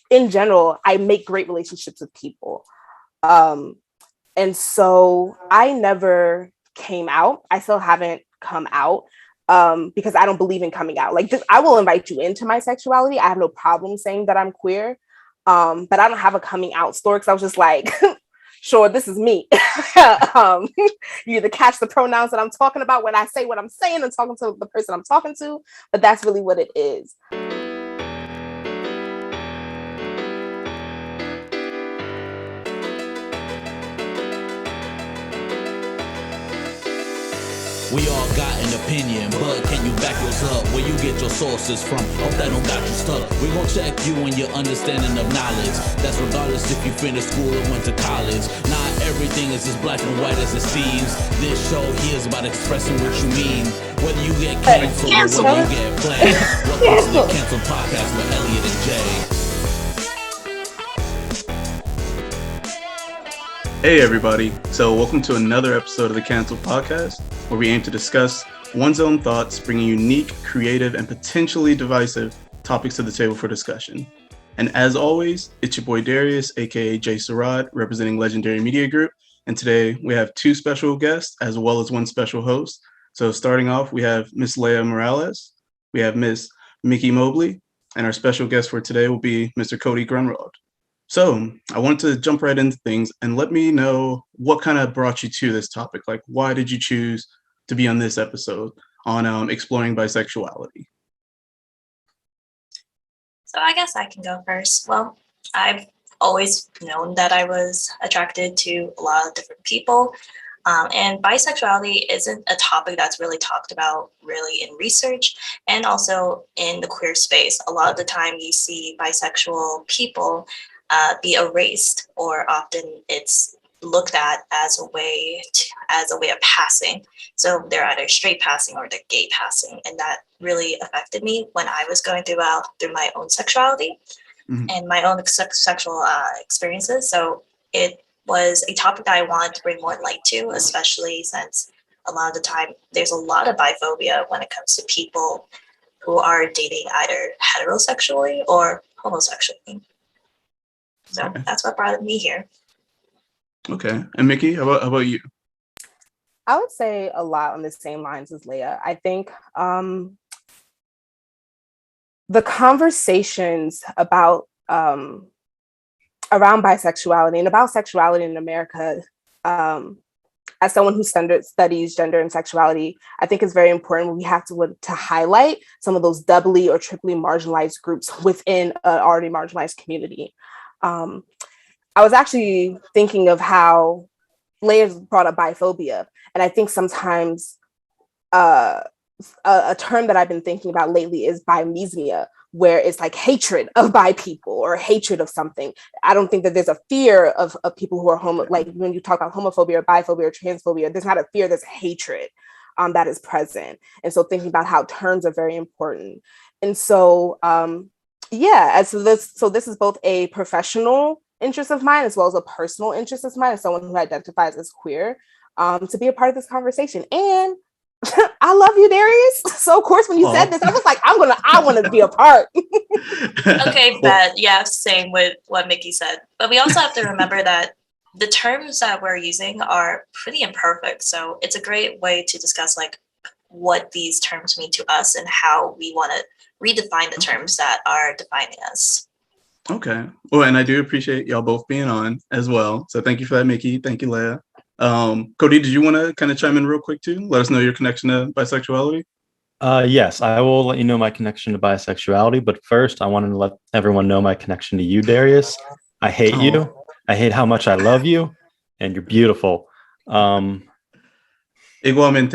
in general, I make great relationships with people. And so I never came out. I still haven't come out because I don't believe in coming out. Like, I will invite you into my sexuality. I have no problem saying that I'm queer, but I don't have a coming out story because I was just like, sure, this is me. You either catch the pronouns that I'm talking about when I say what I'm saying and talking to the person I'm talking to, but that's really what it is. We all got an opinion, but can you back yours up? Where you get your sources from? Hope that don't got you stuck. We gon' check you and your understanding of knowledge. That's regardless if you finished school or went to college. Not everything is as black and white as it seems. This show here is about expressing what you mean. Whether you get canceled or whether you get flagged. Welcome to the Canceled Podcast with Elliott and Jay. Hey everybody, so welcome to another episode of the Canceled Podcast, where we aim to discuss one's own thoughts, bringing unique, creative, and potentially divisive topics to the table for discussion. And as always, it's your boy Darius, aka Jay Sarad, representing Legendary Media Group, and today we have two special guests as well as one special host. So starting off, we have Miss Leah Morales, we have Miss Mickey Mobley, and our special guest for today will be Mr. Cody Grunwald. So I wanted to jump right into things and let me know what kind of brought you to this topic. Like, why did you choose to be on this episode on exploring bisexuality? So I guess I can go first. Well, I've always known that I was attracted to a lot of different people. And bisexuality isn't a topic that's really talked about really in research and also in the queer space. A lot of the time you see bisexual people be erased, or often it's looked at as a way of passing. So they're either straight passing or they're gay passing, and that really affected me when I was going through my own sexuality and my own sexual experiences. So it was a topic that I wanted to bring more light to, especially since a lot of the time there's a lot of biphobia when it comes to people who are dating either heterosexually or homosexually. So that's what brought me here. Okay. And Mickey, how about you? I would say a lot on the same lines as Leah. I think the conversations about around bisexuality and about sexuality in America, as someone who studies gender and sexuality, I think it's very important. We have to highlight some of those doubly or triply marginalized groups within an already marginalized community. I was actually thinking of how Leah brought up biphobia, and I think sometimes a term that I've been thinking about lately is bimesmia, where it's like hatred of bi people or hatred of something. I don't think that there's a fear of people who are like when you talk about homophobia or biphobia or transphobia, there's not a fear, there's hatred that is present. And so thinking about how terms are very important. And so, so this is both a professional interest of mine as well as a personal interest of mine as someone who identifies as queer, to be a part of this conversation. And I love you, Darius. So of course, when you said this, I was like, I want to be a part. Okay, but yeah, same with what Mickey said. But we also have to remember that the terms that we're using are pretty imperfect. So it's a great way to discuss like what these terms mean to us and how we want to redefine the terms that are defining us. Okay. Well, and I do appreciate y'all both being on as well. So thank you for that, Mickey. Thank you, Leah. Cody, did you want to kind of chime in real quick too? Let us know your connection to bisexuality. Yes, I will let you know my connection to bisexuality. But first, I wanted to let everyone know my connection to you, Darius. I hate you. I hate how much I love you, and you're beautiful. Igualmente,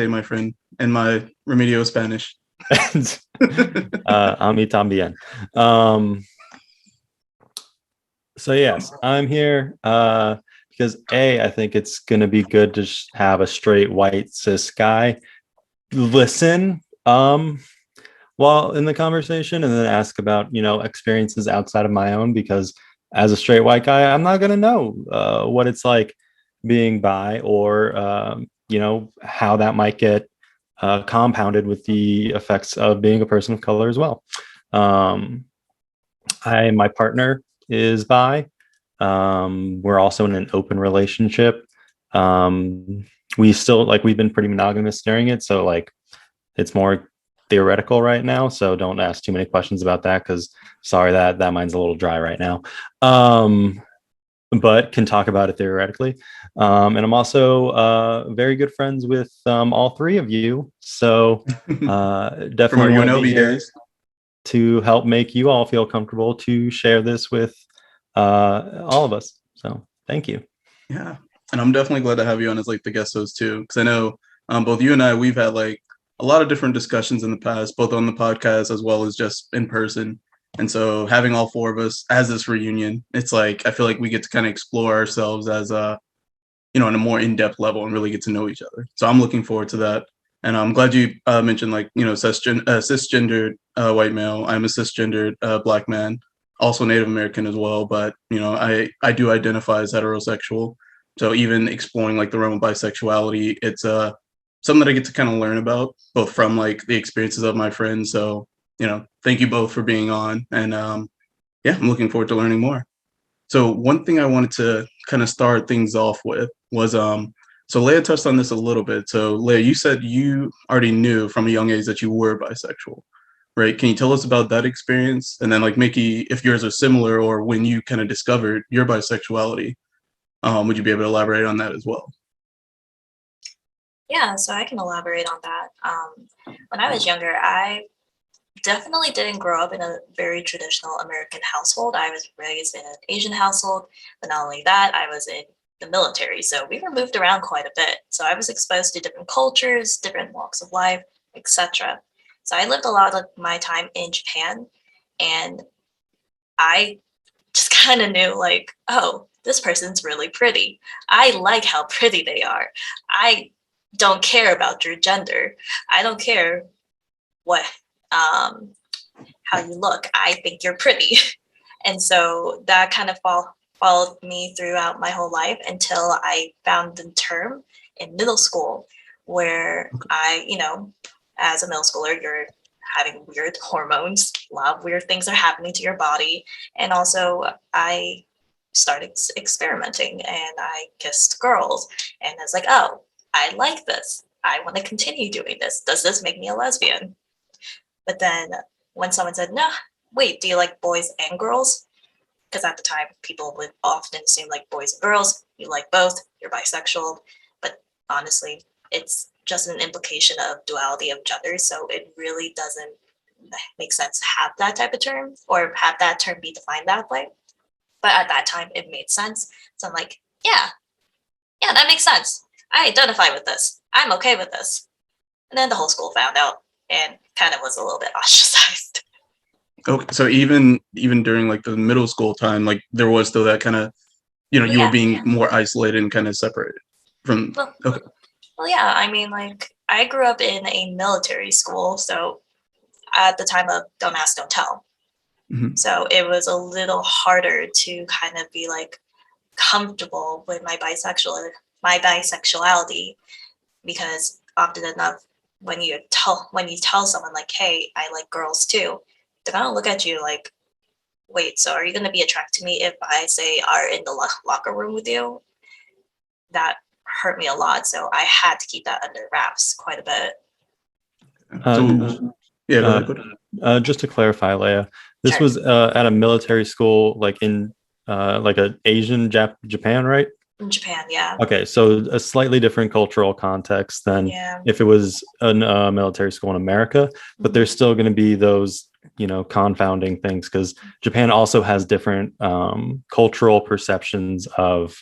my friend, in my Remedio Spanish. A mí también. So yes, I'm here because I think it's going to be good to just have a straight white cis guy listen while in the conversation, and then ask about experiences outside of my own, because as a straight white guy, I'm not going to know what it's like being bi, or how that might get compounded with the effects of being a person of color as well. My partner is bi. We're also in an open relationship. We still we've been pretty monogamous during it, so like it's more theoretical right now. So don't ask too many questions about that, because sorry, that mine's a little dry right now. But can talk about it theoretically. And I'm also very good friends with all three of you. So From our definitely want to UNLV be here days. to help make you all feel comfortable to share this with all of us. So thank you. Yeah. And I'm definitely glad to have you on as like the guest host too. Because I know both you and I, we've had like a lot of different discussions in the past, both on the podcast as well as just in person. And so having all four of us as this reunion, it's like I feel like we get to kind of explore ourselves as on a more in-depth level and really get to know each other. So I'm looking forward to that. And I'm glad you mentioned cisgendered white male. I'm a cisgendered Black man, also Native American as well. But I do identify as heterosexual. So even exploring like the realm of bisexuality, it's something that I get to kind of learn about, both from like the experiences of my friends. So thank you both for being on, and I'm looking forward to learning more. So one thing I wanted to kind of start things off with was so Leah touched on this a little bit. So Leah, you said you already knew from a young age that you were bisexual, right? Can you tell us about that experience? And then like Mickey, if yours are similar, or when you kind of discovered your bisexuality, would you be able to elaborate on that as well? Yeah, so I can elaborate on that. When I was younger, I definitely didn't grow up in a very traditional American household. I was raised in an Asian household, but not only that, I was in the military. So we were moved around quite a bit. So I was exposed to different cultures, different walks of life, etc. So I lived a lot of my time in Japan, and I just kind of knew like, oh, this person's really pretty. I like how pretty they are. I don't care about your gender. I don't care what how you look. I think you're pretty. And so that kind of followed me throughout my whole life until I found the term in middle school, where as a middle schooler, you're having weird hormones, a lot of weird things are happening to your body. And also I started experimenting, and I kissed girls, and I was like, oh, I like this. I want to continue doing this. Does this make me a lesbian? But then when someone said, no, wait, do you like boys and girls? Because at the time, people would often assume like boys and girls, you like both, you're bisexual. But honestly, it's just an implication of duality of gender. So it really doesn't make sense to have that type of term, or have that term be defined that way. But at that time, it made sense. So I'm like, yeah, that makes sense. I identify with this. I'm okay with this. And then the whole school found out and kind of was a little bit ostracized. Okay, so even during like the middle school time, like there was still that kind of, you were being more isolated and kind of separated from. Okay. Well, yeah, I mean, like I grew up in a military school, so at the time of don't ask, don't tell. Mm-hmm. So it was a little harder to kind of be like comfortable with my bisexuality, because often enough, when you tell someone like, hey, I like girls too, they're gonna look at you like, wait, so are you gonna be attracted to me if I say are in the locker room with you? That hurt me a lot, so I had to keep that under wraps quite a bit. Go ahead. Just to clarify, Leia, this was at a military school, like in like an Asian Japan, right? In Japan, yeah. Okay, so a slightly different cultural context than if it was a military school in America, but there's still going to be those, confounding things, because Japan also has different cultural perceptions of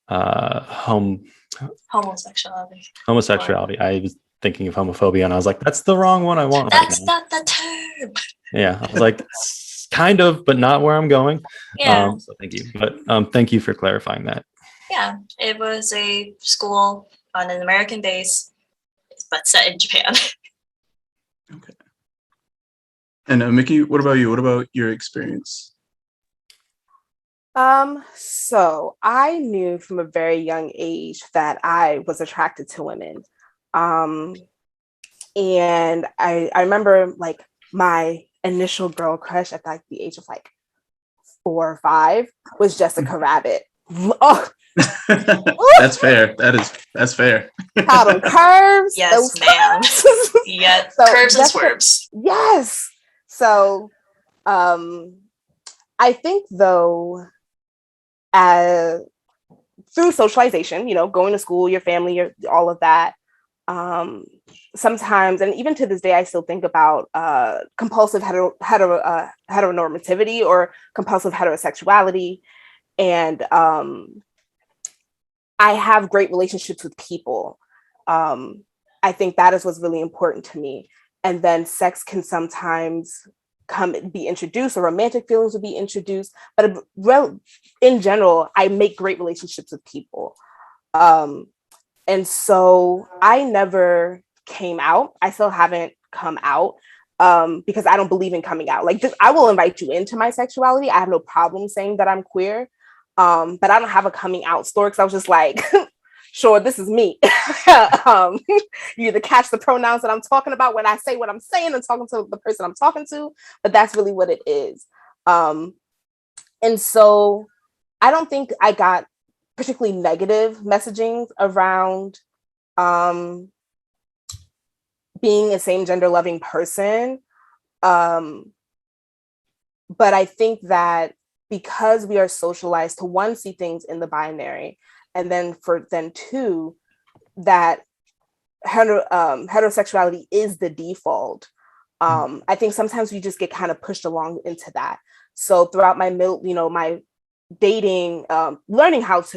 homosexuality. I was thinking of homophobia, and I was like, that's the wrong one I want. That's not the term. Yeah, I was like, kind of, but not where I'm going. Yeah. So thank you, but thank you for clarifying that. Yeah, it was a school on an American base, but set in Japan. Okay. And Mickey, what about you? What about your experience? So I knew from a very young age that I was attracted to women. And I remember like my initial girl crush at like the age of like 4 or 5 was Jessica Rabbit. Oh, That's fair. That's fair. how them curves. Yes, ma'am. Yeah, So curves and Jessica, swerves. yes. So I think though, through socialization, going to school, your family, all of that, sometimes, and even to this day, I still think about compulsive heteronormativity or compulsive heterosexuality. And I have great relationships with people. I think that is what's really important to me. And then sex can sometimes be introduced, or romantic feelings will be introduced. But in general, I make great relationships with people. And so I never came out. I still haven't come out because I don't believe in coming out. Like, I will invite you into my sexuality. I have no problem saying that I'm queer. But I don't have a coming out story, because I was just like, sure, this is me. You either catch the pronouns that I'm talking about when I say what I'm saying and talking to the person I'm talking to, but that's really what it is. And so I don't think I got particularly negative messaging around being a same gender loving person. But I think that because we are socialized to, one, see things in the binary, and then two, that heterosexuality is the default. I think sometimes we just get kind of pushed along into that. So throughout my my dating, learning what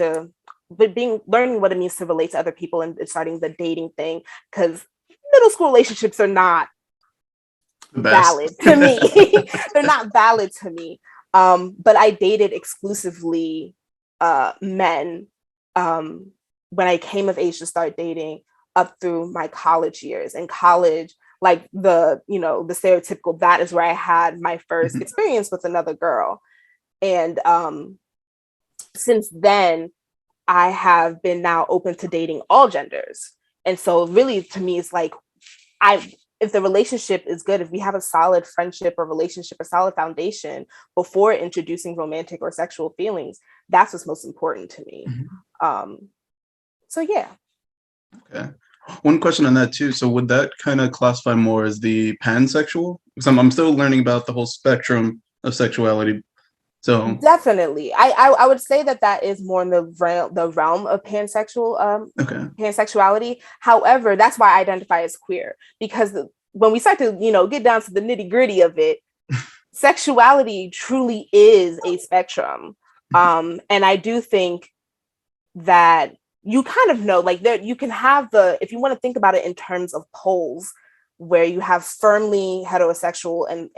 it means to relate to other people and starting the dating thing, because middle school relationships are not valid to me. They're not valid to me. But I dated exclusively men when I came of age to start dating, up through my college years. In college, like the stereotypical, that is where I had my first experience with another girl. And since then, I have been now open to dating all genders. And so really, to me, it's like, if the relationship is good, if we have a solid friendship or relationship, a solid foundation before introducing romantic or sexual feelings, that's what's most important to me. So yeah. Okay. One question on that too. So would that kind of classify more as the pansexual? Because I'm still learning about the whole spectrum of sexuality. So definitely, I would say that is more in the realm of pansexual, pansexuality. However, that's why I identify as queer, because when we start to get down to the nitty gritty of it, sexuality truly is a spectrum, and I do think that you kind of know, like, there you can have if you want to think about it in terms of poles, where you have firmly heterosexual and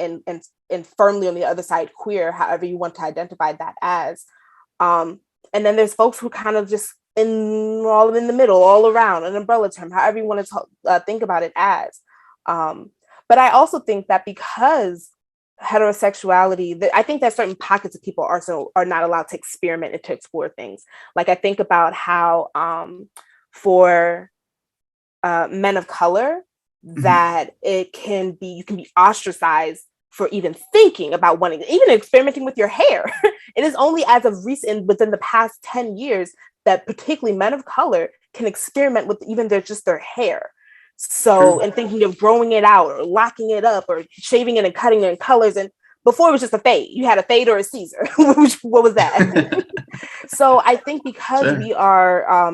firmly on the other side queer, however you want to identify that as. And then there's folks who kind of just all in the middle, all around, an umbrella term, however you want to think about it as. But I also think that because heterosexuality, I think that certain pockets of people are not allowed to experiment and to explore things. Like, I think about how for men of color, that you can be ostracized for even thinking about even experimenting with your hair. It is only as of recent, within the past 10 years, that particularly men of color can experiment with even their hair. So, and thinking of growing it out or locking it up or shaving it and cutting it in colors. And before, it was just a fade. You had a fade or a Caesar. What was that? So I think because we are,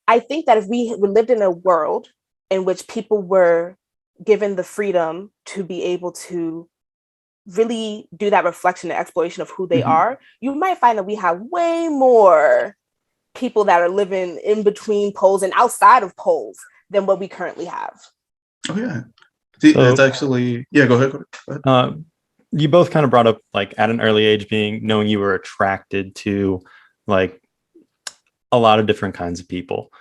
I think that if we lived in a world in which people were given the freedom to be able to really do that reflection and exploration of who they are, you might find that we have way more people that are living in between poles and outside of poles than what we currently have. Oh yeah. See, so, that's actually, yeah, go ahead. You both kind of brought up, like, at an early age, knowing you were attracted to, like, a lot of different kinds of people.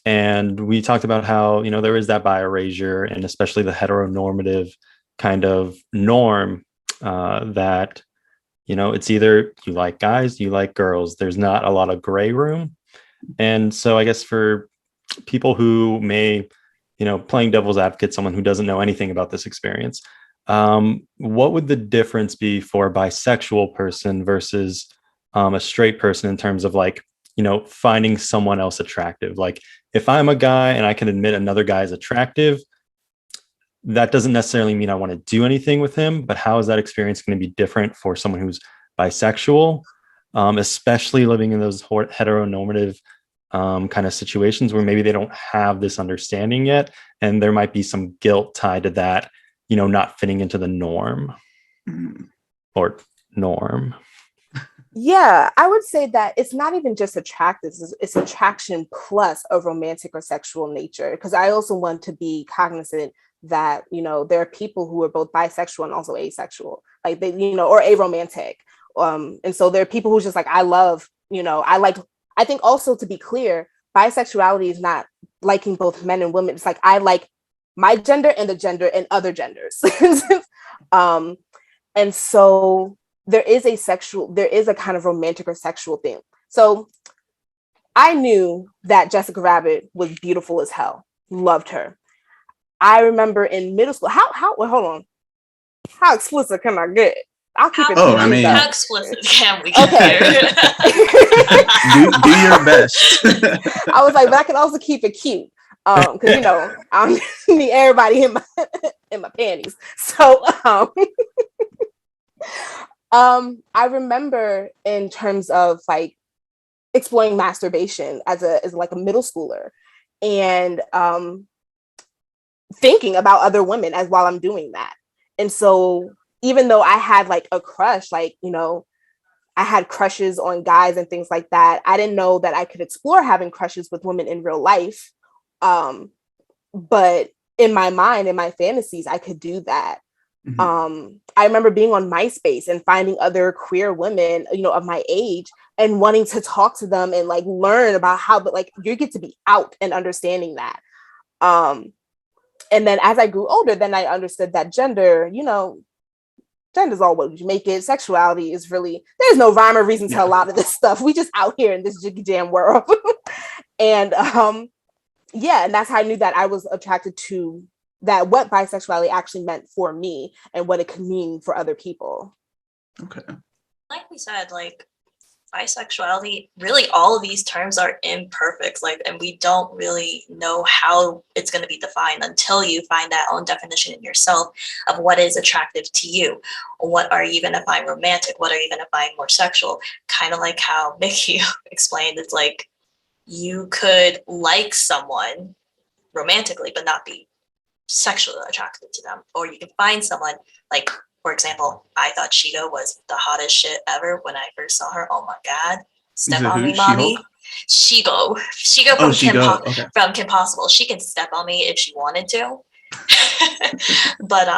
And we talked about how, there is that bi erasure, and especially the heteronormative kind of norm that, it's either you like guys, you like girls. There's not a lot of gray room. And so I guess for people who may, playing devil's advocate, someone who doesn't know anything about this experience, what would the difference be for a bisexual person versus a straight person in terms of like, finding someone else attractive? Like if I'm a guy and I can admit another guy is attractive, that doesn't necessarily mean I want to do anything with him, but how is that experience going to be different for someone who's bisexual, especially living in those heteronormative kind of situations where maybe they don't have this understanding yet, and there might be some guilt tied to that, not fitting into the norm or norm. Yeah, I would say that it's not even just attractive, it's attraction plus a romantic or sexual nature. Because I also want to be cognizant that, there are people who are both bisexual and also asexual, like they, or aromantic. And so there are people who just like, I think also, to be clear, bisexuality is not liking both men and women. It's like, I like my gender and the gender and other genders. And so there is a kind of romantic or sexual thing. So I knew that Jessica Rabbit was beautiful as hell. Loved her. I remember in middle school, well, hold on. How explicit can I get? I'll keep it. How explicit can we get? Okay. do your best. I was like, but I can also keep it cute. Because I don't need everybody in my panties. So I remember in terms of like exploring masturbation as like a middle schooler, and thinking about other women as while I'm doing that. And so even though I had like a crush, like, I had crushes on guys and things like that, I didn't know that I could explore having crushes with women in real life. But in my mind, in my fantasies, I could do that. Mm-hmm. I remember being on MySpace and finding other queer women, of my age, and wanting to talk to them and like learn about how, but like you get to be out and understanding that. And then as I grew older, then I understood that gender, gender's all what you make it. Sexuality is really, there's no rhyme or reason to a lot of this stuff. We just out here in this jiggy jam world. And and that's how I knew that I was attracted to that, what bisexuality actually meant for me and what it could mean for other people. Okay. Like we said, like bisexuality, really all of these terms are imperfect, and we don't really know how it's going to be defined until you find that own definition in yourself of what is attractive to you. What are you going to find romantic? What are you going to find more sexual? Kind of like how Mickey explained, it's like you could like someone romantically but not be sexually attracted to them, or you can find someone like, for example, I thought Shigo was the hottest shit ever when I first saw her. Oh my god, step on me, mommy. Shigo from Kim Possible. She can step on me if she wanted to. But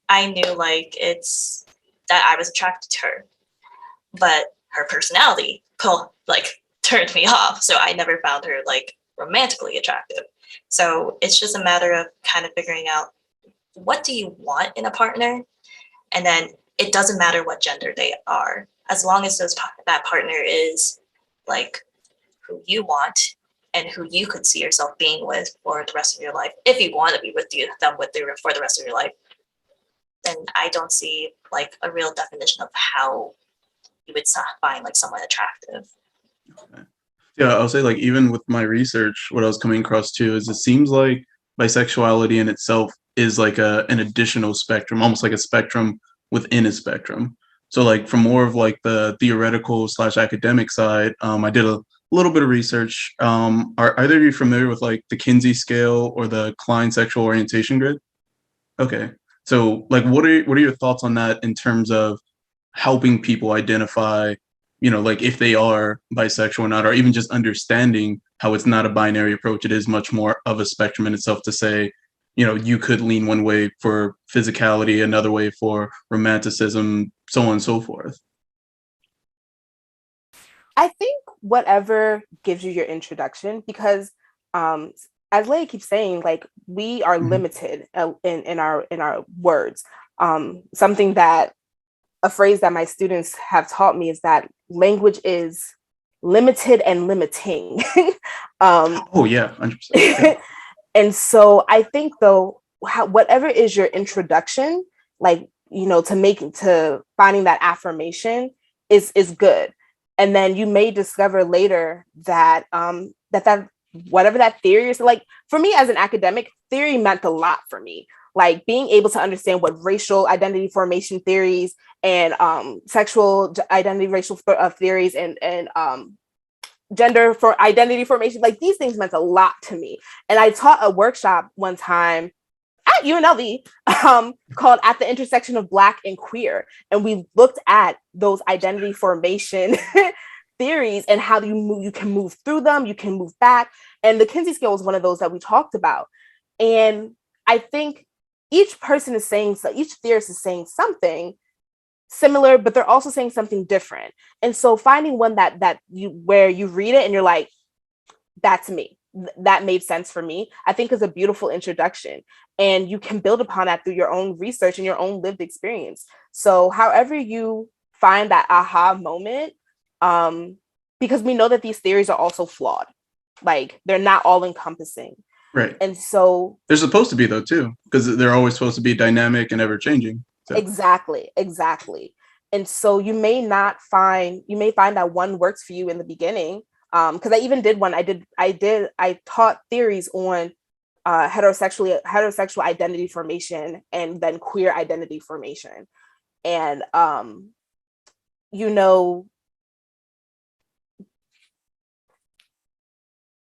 I knew like it's that I was attracted to her, but her personality turned me off. So I never found her like romantically attractive. So it's just a matter of kind of figuring out, what do you want in a partner? And then it doesn't matter what gender they are, as long as that partner is like who you want and who you could see yourself being with for the rest of your life. If you want to be with them for the rest of your life, then I don't see like a real definition of how you would find like someone attractive. Okay. Yeah, I'll say like even with my research, what I was coming across too is it seems like bisexuality in itself is like an additional spectrum, almost like a spectrum within a spectrum. So like from more of like the theoretical / academic side, I did a little bit of research. Are either of you familiar with like the Kinsey scale or the Klein sexual orientation grid? Okay. So like what are your thoughts on that in terms of helping people identify, like if they are bisexual or not, or even just understanding how it's not a binary approach, it is much more of a spectrum in itself to say, you could lean one way for physicality, another way for romanticism, so on and so forth. I think whatever gives you your introduction, because as Leia keeps saying, like we are limited in our words. Something that a phrase that my students have taught me is that language is limited and limiting. Oh yeah, 100%. Yeah. And so I think though, whatever is your introduction like, to finding that affirmation is good. And then you may discover later that that whatever that theory is, like, for me as an academic, theory meant a lot for me. Like, being able to understand what racial identity formation theories and sexual identity racial theories and gender for identity formation, like, these things meant a lot to me. And I taught a workshop one time at UNLV called At the Intersection of Black and Queer. And we looked at those identity formation theories and how you can move through them, you can move back. And the Kinsey scale was one of those that we talked about. And I think each theorist is saying something similar, but they're also saying something different. And so finding one where you read it and you're like, that's me, that made sense for me, I think is a beautiful introduction. And you can build upon that through your own research and your own lived experience. So however you find that aha moment, because we know that these theories are also flawed, like, they're not all encompassing. Right. And so they're supposed to be, though, too, because they're always supposed to be dynamic and ever changing. So. Exactly. And so you may find that one works for you in the beginning. Because I even did one. I taught theories on heterosexual identity formation and then queer identity formation. And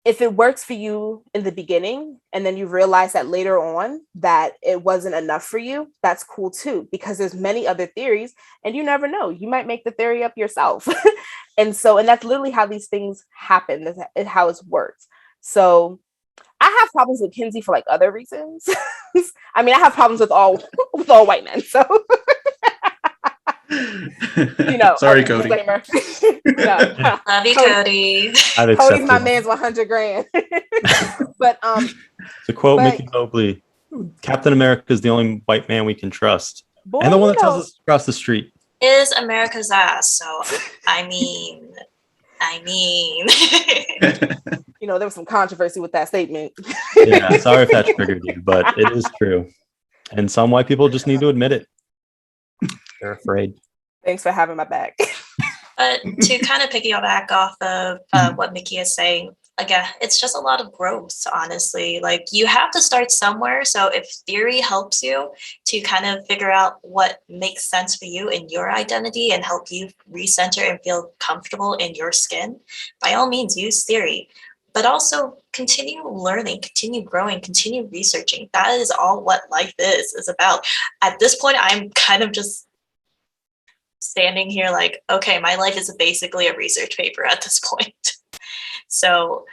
if it works for you in the beginning and then you realize that later on that it wasn't enough for you, that's cool too, because there's many other theories and you never know, you might make the theory up yourself. And that's literally how these things happen. That's how it's worked. So I have problems with Kinsey for, like, other reasons. I mean, I have problems with all white men. So sorry, Cody. No. Love you, Cody. Cody's my man's $100,000. But to quote Mickey Mobley, Captain America is the only white man we can trust, and the one that tells us to cross the street. Is America's ass. So I mean. There was some controversy with that statement. Yeah, sorry if that triggered you, but it is true. And some white people just need to admit it. They're afraid. Thanks for having my back. But to kind of piggyback off of what Mickey is saying, again, it's just a lot of growth, honestly. Like, you have to start somewhere. So if theory helps you to kind of figure out what makes sense for you in your identity and help you recenter and feel comfortable in your skin, by all means, use theory. But also continue learning, continue growing, continue researching. That is all what life is about. At this point, I'm kind of just standing here like, okay, my life is basically a research paper at this point. So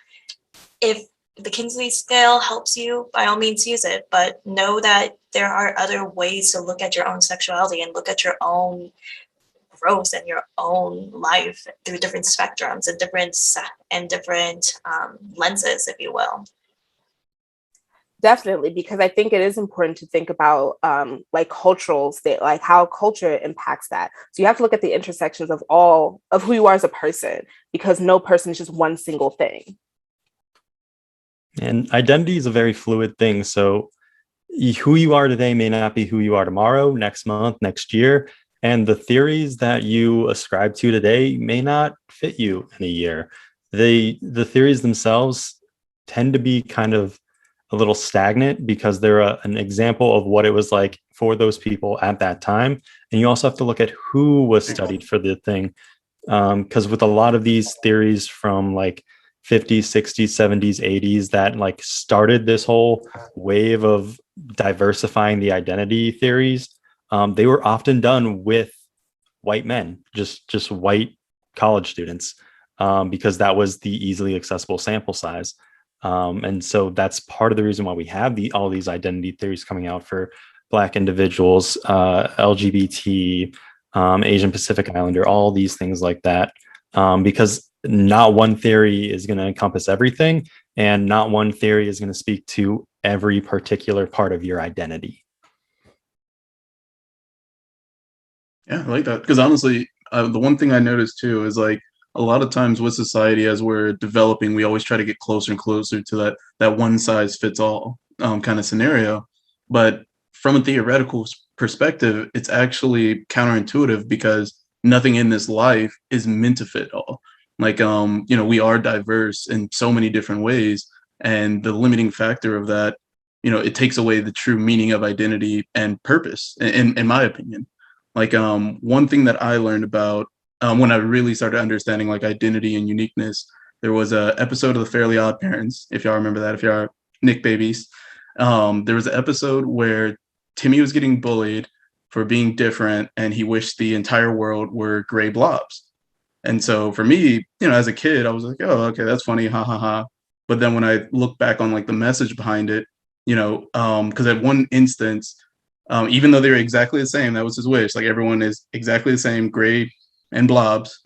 if the Kinsey scale helps you, by all means use it, but know that there are other ways to look at your own sexuality and look at your own growth and your own life through different spectrums and different lenses, if you will. Definitely, because I think it is important to think about like cultural state, like how culture impacts that. So you have to look at the intersections of all of who you are as a person, because no person is just one single thing. And identity is a very fluid thing. So who you are today may not be who you are tomorrow, next month, next year. And the theories that you ascribe to today may not fit you in a year. The theories themselves tend to be kind of a little stagnant because they're an example of what it was like for those people at that time. And you also have to look at who was studied for the thing. Because with a lot of these theories from like 50s, 60s, 70s, 80s that like started this whole wave of diversifying the identity theories, they were often done with white men, just white college students, because that was the easily accessible sample size. And so that's part of the reason why we have all these identity theories coming out for Black individuals, LGBT, Asian Pacific Islander, all these things like that, because not one theory is going to encompass everything, and not one theory is going to speak to every particular part of your identity. Yeah, I like that. Because honestly, the one thing I noticed too is like a lot of times with society as we're developing, we always try to get closer and closer to that one size fits all kind of scenario. But from a theoretical perspective, it's actually counterintuitive because nothing in this life is meant to fit all. Like, we are diverse in so many different ways. And the limiting factor of that, it takes away the true meaning of identity and purpose, in my opinion. Like, one thing that I learned about when I really started understanding like identity and uniqueness, there was a episode of The Fairly Odd Parents, if y'all remember that, if y'all are Nick babies. There was an episode where Timmy was getting bullied for being different, and he wished the entire world were gray blobs. And so for me, as a kid, I was like, oh, okay, that's funny, ha ha ha. But then when I look back on like the message behind it, because at one instance, even though they were exactly the same, that was his wish. Like everyone is exactly the same, gray and blobs.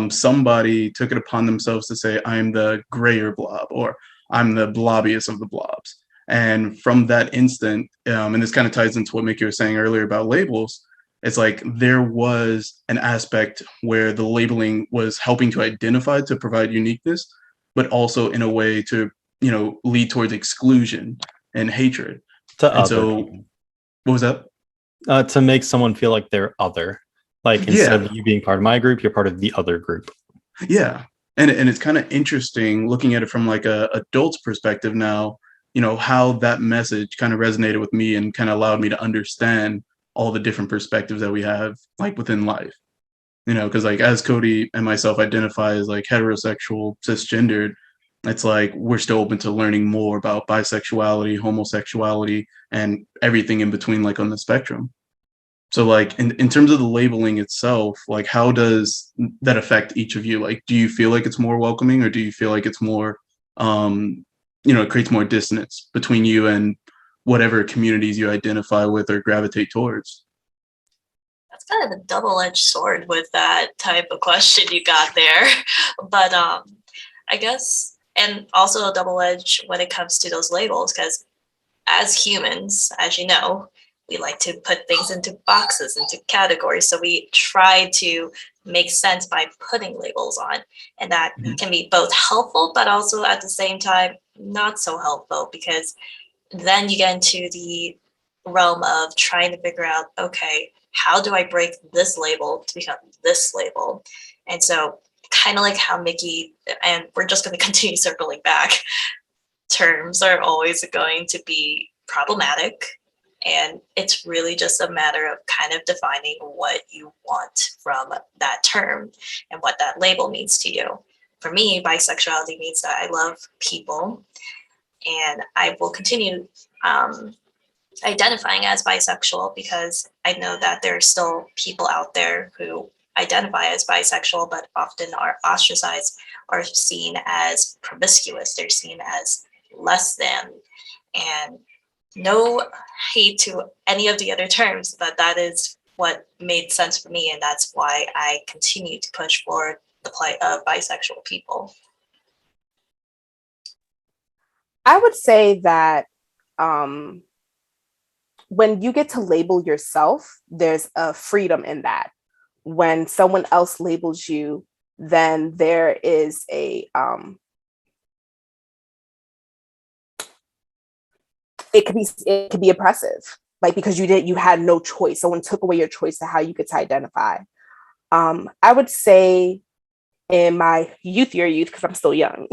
Somebody took it upon themselves to say, I'm the grayer blob, or I'm the blobbiest of the blobs. And from that instant, and this kind of ties into what Mickey was saying earlier about labels, it's like there was an aspect where the labeling was helping to identify, to provide uniqueness, but also in a way to, lead towards exclusion and hatred. To and other so, people. What was that? To make someone feel like they're other. Like instead of you being part of my group, you're part of the other group. Yeah. And it's kind of interesting looking at it from like a adult's perspective now, how that message kind of resonated with me and kind of allowed me to understand all the different perspectives that we have like within life. Because like as Cody and myself identify as like heterosexual, cisgendered, it's like we're still open to learning more about bisexuality, homosexuality, and everything in between, like on the spectrum. So like in terms of the labeling itself, like how does that affect each of you? Like, do you feel like it's more welcoming, or do you feel like it's more, it creates more dissonance between you and whatever communities you identify with or gravitate towards? That's kind of a double-edged sword with that type of question you got there. But I guess, and also a double-edged when it comes to those labels, because as humans, as you know, we like to put things into boxes, into categories. So we try to make sense by putting labels on. And that can be both helpful, but also at the same time, not so helpful, because then you get into the realm of trying to figure out, okay, how do I break this label to become this label? And so kind of like how Mickey, and we're just going to continue circling back, terms are always going to be problematic. And it's really just a matter of kind of defining what you want from that term and what that label means to you. For me, bisexuality means that I love people, and I will continue identifying as bisexual because I know that there are still people out there who identify as bisexual, but often are ostracized or seen as promiscuous. They're seen as less than. And no hate to any of the other terms, but that is what made sense for me. And that's why I continue to push for the plight of bisexual people. I would say that when you get to label yourself, there's a freedom in that. When someone else labels you, then there is a it could be oppressive, like because you had no choice. Someone took away your choice to how you get to identify. I would say in my youth, because I'm still young,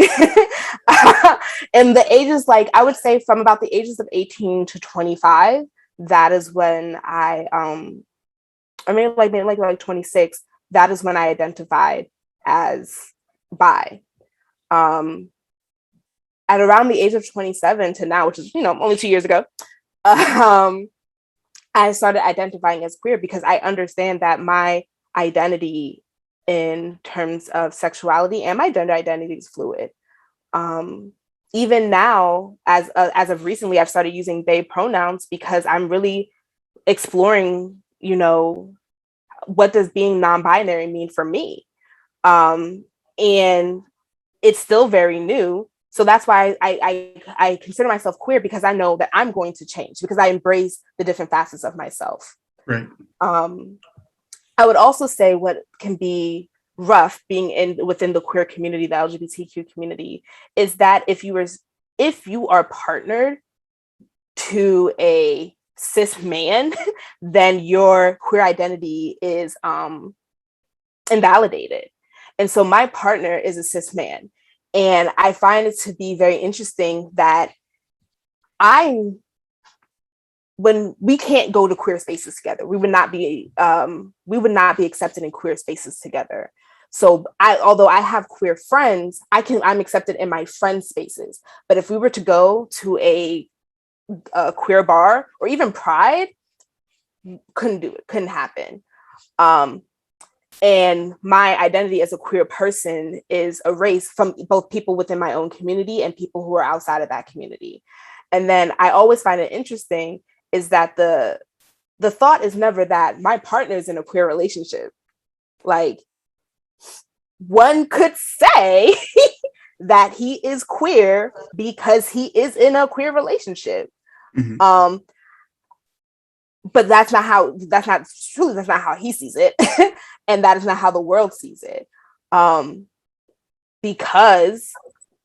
and the ages, like I would say from about the ages of 18 to 25, that is when maybe like 26, that is when I identified as bi. At around the age of 27 to now, which is, only 2 years ago, I started identifying as queer because I understand that my identity in terms of sexuality and my gender identity is fluid. Even now, as of recently, I've started using they pronouns because I'm really exploring, what does being non-binary mean for me? And it's still very new. So that's why I consider myself queer, because I know that I'm going to change, because I embrace the different facets of myself. Right. I would also say what can be rough being within the queer community, the LGBTQ community, is that if you are partnered to a cis man, then your queer identity is invalidated. And so my partner is a cis man. And I find it to be very interesting that when we can't go to queer spaces together, we would not be accepted in queer spaces together. So although I have queer friends, I'm accepted in my friend spaces. But if we were to go to a queer bar or even Pride, couldn't do it, couldn't happen. And my identity as a queer person is erased from both people within my own community and people who are outside of that community. And then I always find it interesting is that the thought is never that my partner is in a queer relationship. Like, one could say that he is queer because he is in a queer relationship. Mm-hmm. But that's not how he sees it. And that is not how the world sees it. Because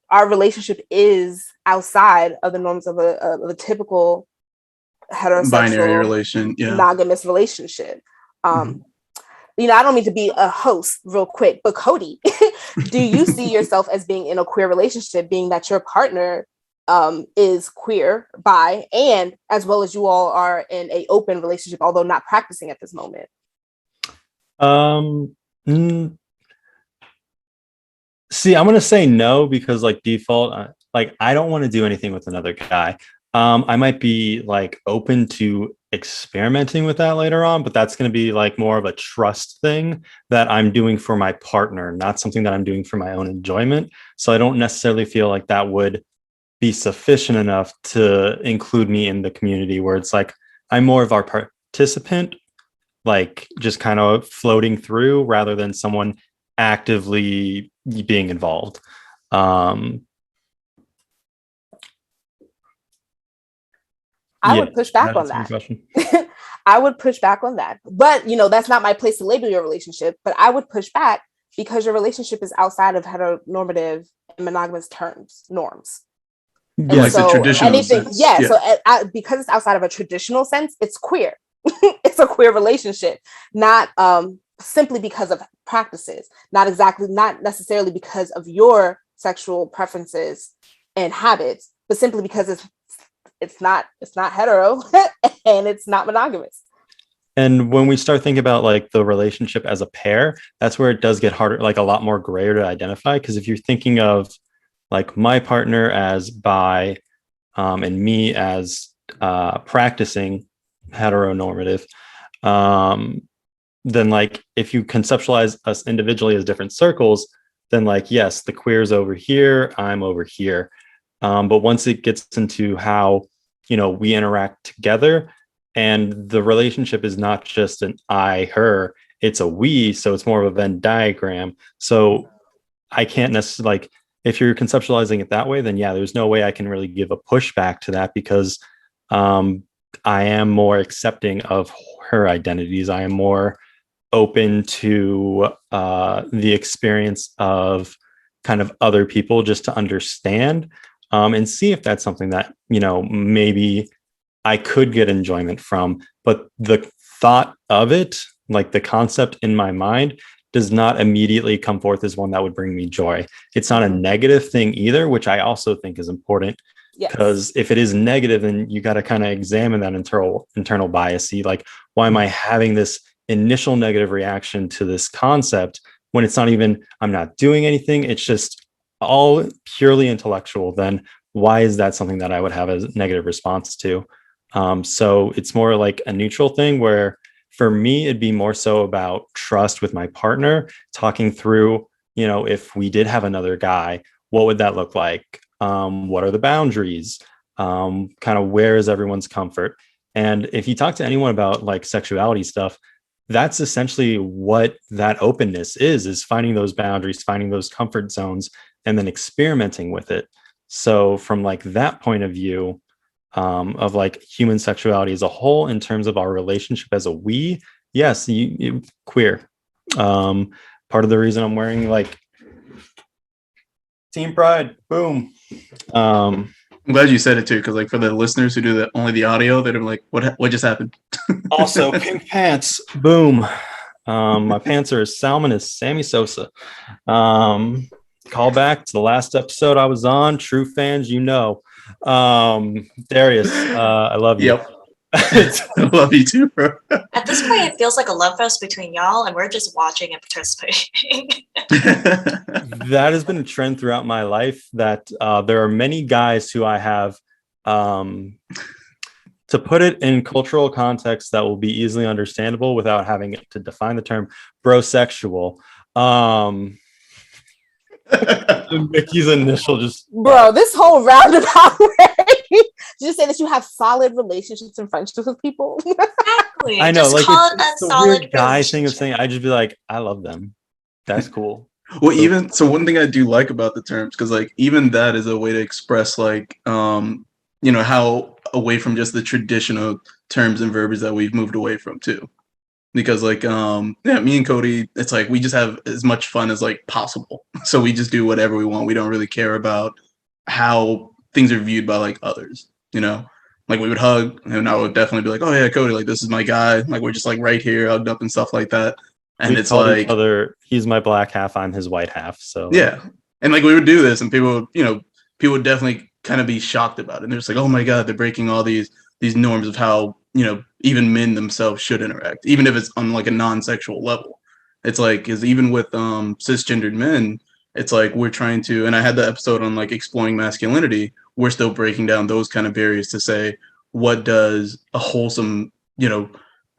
our relationship is outside of the norms of a typical heterosexual binary monogamous relationship. Mm-hmm. I don't mean to be a host real quick, but Cody, do you see yourself as being in a queer relationship, being that your partner is queer, bi, and as well as you all are in a open relationship, although not practicing at this moment? See, I'm gonna say no because like default, I don't want to do anything with another guy. I might be like open to experimenting with that later on, but that's going to be like more of a trust thing that I'm doing for my partner, not something that I'm doing for my own enjoyment. So I don't necessarily feel like that would be sufficient enough to include me in the community where it's like I'm more of our participant, like just kind of floating through rather than someone actively being involved. I would push back on that. I would push back on that. But, that's not my place to label your relationship. But I would push back because your relationship is outside of heteronormative and monogamous norms. Yeah, like the traditional sense. Yeah, so because it's outside of a traditional sense, it's queer. It's a queer relationship, not simply because of practices, not necessarily because of your sexual preferences and habits, but simply because it's not hetero and it's not monogamous. And when we start thinking about like the relationship as a pair, that's where it does get harder, like a lot more grayer to identify. Because if you're thinking of like my partner as bi and me as practicing heteronormative, then like if you conceptualize us individually as different circles, then like, yes, the queer's over here, I'm over here. But once it gets into how, we interact together and the relationship is not just an I, her, it's a we. So it's more of a Venn diagram. So I can't necessarily like, if you're conceptualizing it that way, then yeah, there's no way I can really give a pushback to that because I am more accepting of her identities. I am more open to the experience of kind of other people just to understand and see if that's something that, maybe I could get enjoyment from. But the thought of it, like the concept in my mind, does not immediately come forth as one that would bring me joy. It's not a negative thing either, which I also think is important. Because if it is negative, then you got to kind of examine that internal bias. See, like, why am I having this initial negative reaction to this concept when it's not even, I'm not doing anything, it's just all purely intellectual? Then why is that something that I would have a negative response to? So it's more like a neutral thing where for me, it'd be more so about trust with my partner, talking through, if we did have another guy, what would that look like? What are the boundaries? Kind of where is everyone's comfort? And if you talk to anyone about like sexuality stuff, that's essentially what that openness is finding those boundaries, finding those comfort zones, and then experimenting with it. So from like that point of view, of like human sexuality as a whole, in terms of our relationship as a we, yes, you queer. Part of the reason I'm wearing like Team Pride, boom. I'm glad you said it too, because like for the listeners who do only the audio, they're like, what just happened? Also, pink pants. Boom. My pants are as salmon as Sammy Sosa. Call back to the last episode I was on. True fans, you know. Darius, I love you. Yep. I love you too, bro. At this point, it feels like a love fest between y'all, and we're just watching and participating. That has been a trend throughout my life, that there are many guys who I have, to put it in cultural context that will be easily understandable without having to define the term, brosexual. Mickey's initial just... Bro, this whole roundabout way. Did you say that you have solid relationships and friendships with people? Exactly. I know, Just like call it's it a a solid weird guy thing of relationship. saying, I just be like, I love them. That's cool. Well, even so, one thing I do like about the terms, because like even that is a way to express like how away from just the traditional terms and verbiage that we've moved away from too. Because like me and Cody, it's like we just have as much fun as like possible. So we just do whatever we want. We don't really care about how things are viewed by like others, Like we would hug, and I would definitely be like, "Oh yeah, Cody, like this is my guy." Like we're just like right here, hugged up and stuff like that. And We've it's called like, each other, he's my black half, I'm his white half. So yeah, and like we would do this, and people would definitely kind of be shocked about it. And they're just like, "Oh my god, they're breaking all these norms of how even men themselves should interact, even if it's on like a non-sexual level." It's like, because even with cisgendered men, it's like we're trying to, and I had the episode on like exploring masculinity. We're still breaking down those kind of barriers to say what does a wholesome,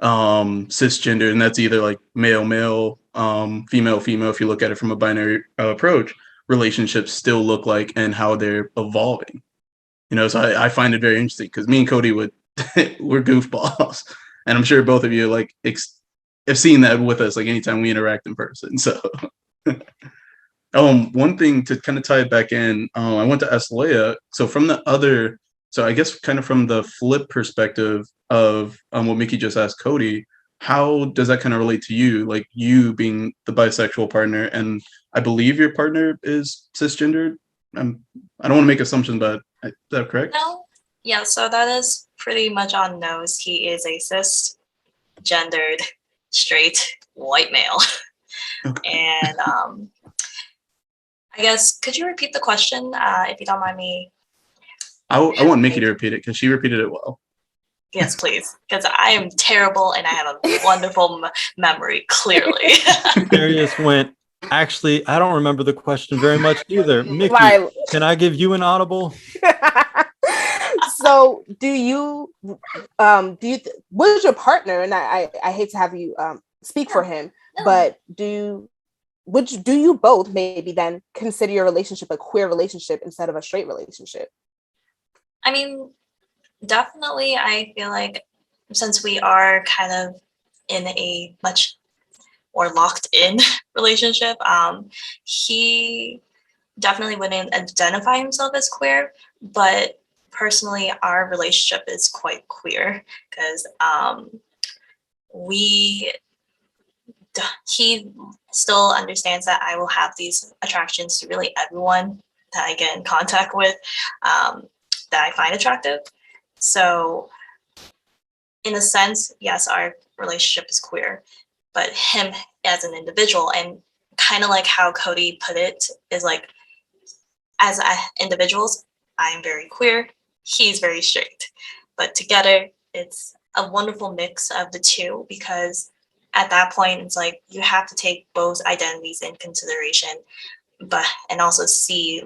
cisgender, and that's either like male male, female female, if you look at it from a binary approach, relationships still look like, and how they're evolving. So I find it very interesting, because me and Cody we're goofballs, and I'm sure both of you like have seen that with us, like anytime we interact in person. So one thing to kind of tie it back in, I want to ask Leia, so I guess kind of from the flip perspective of what Mickey just asked Cody, how does that kind of relate to you, like you being the bisexual partner, and I believe your partner is cisgendered? I don't want to make assumptions, but is that correct? No. Yeah, so that is pretty much on nose. He is a cis-gendered, straight, white male. Okay. And I guess, could you repeat the question, if you don't mind me? I want Mickey to repeat it, because she repeated it well. Yes, please, because I am terrible and I have a wonderful memory, clearly. Darius went, actually, I don't remember the question very much either. Mickey, can I give you an audible? So what's your partner, and I hate to have you speak for him, but do you both maybe then consider your relationship a queer relationship instead of a straight relationship? I mean, definitely, I feel like since we are kind of in a much more locked in relationship, he definitely wouldn't identify himself as queer, but personally, our relationship is quite queer, because he still understands that I will have these attractions to really everyone that I get in contact with, that I find attractive. So in a sense, yes, our relationship is queer, but him as an individual, and kind of like how Cody put it, is like, as individuals, I am very queer, he's very straight, but together it's a wonderful mix of the two, because at that point it's like you have to take both identities in consideration, and also see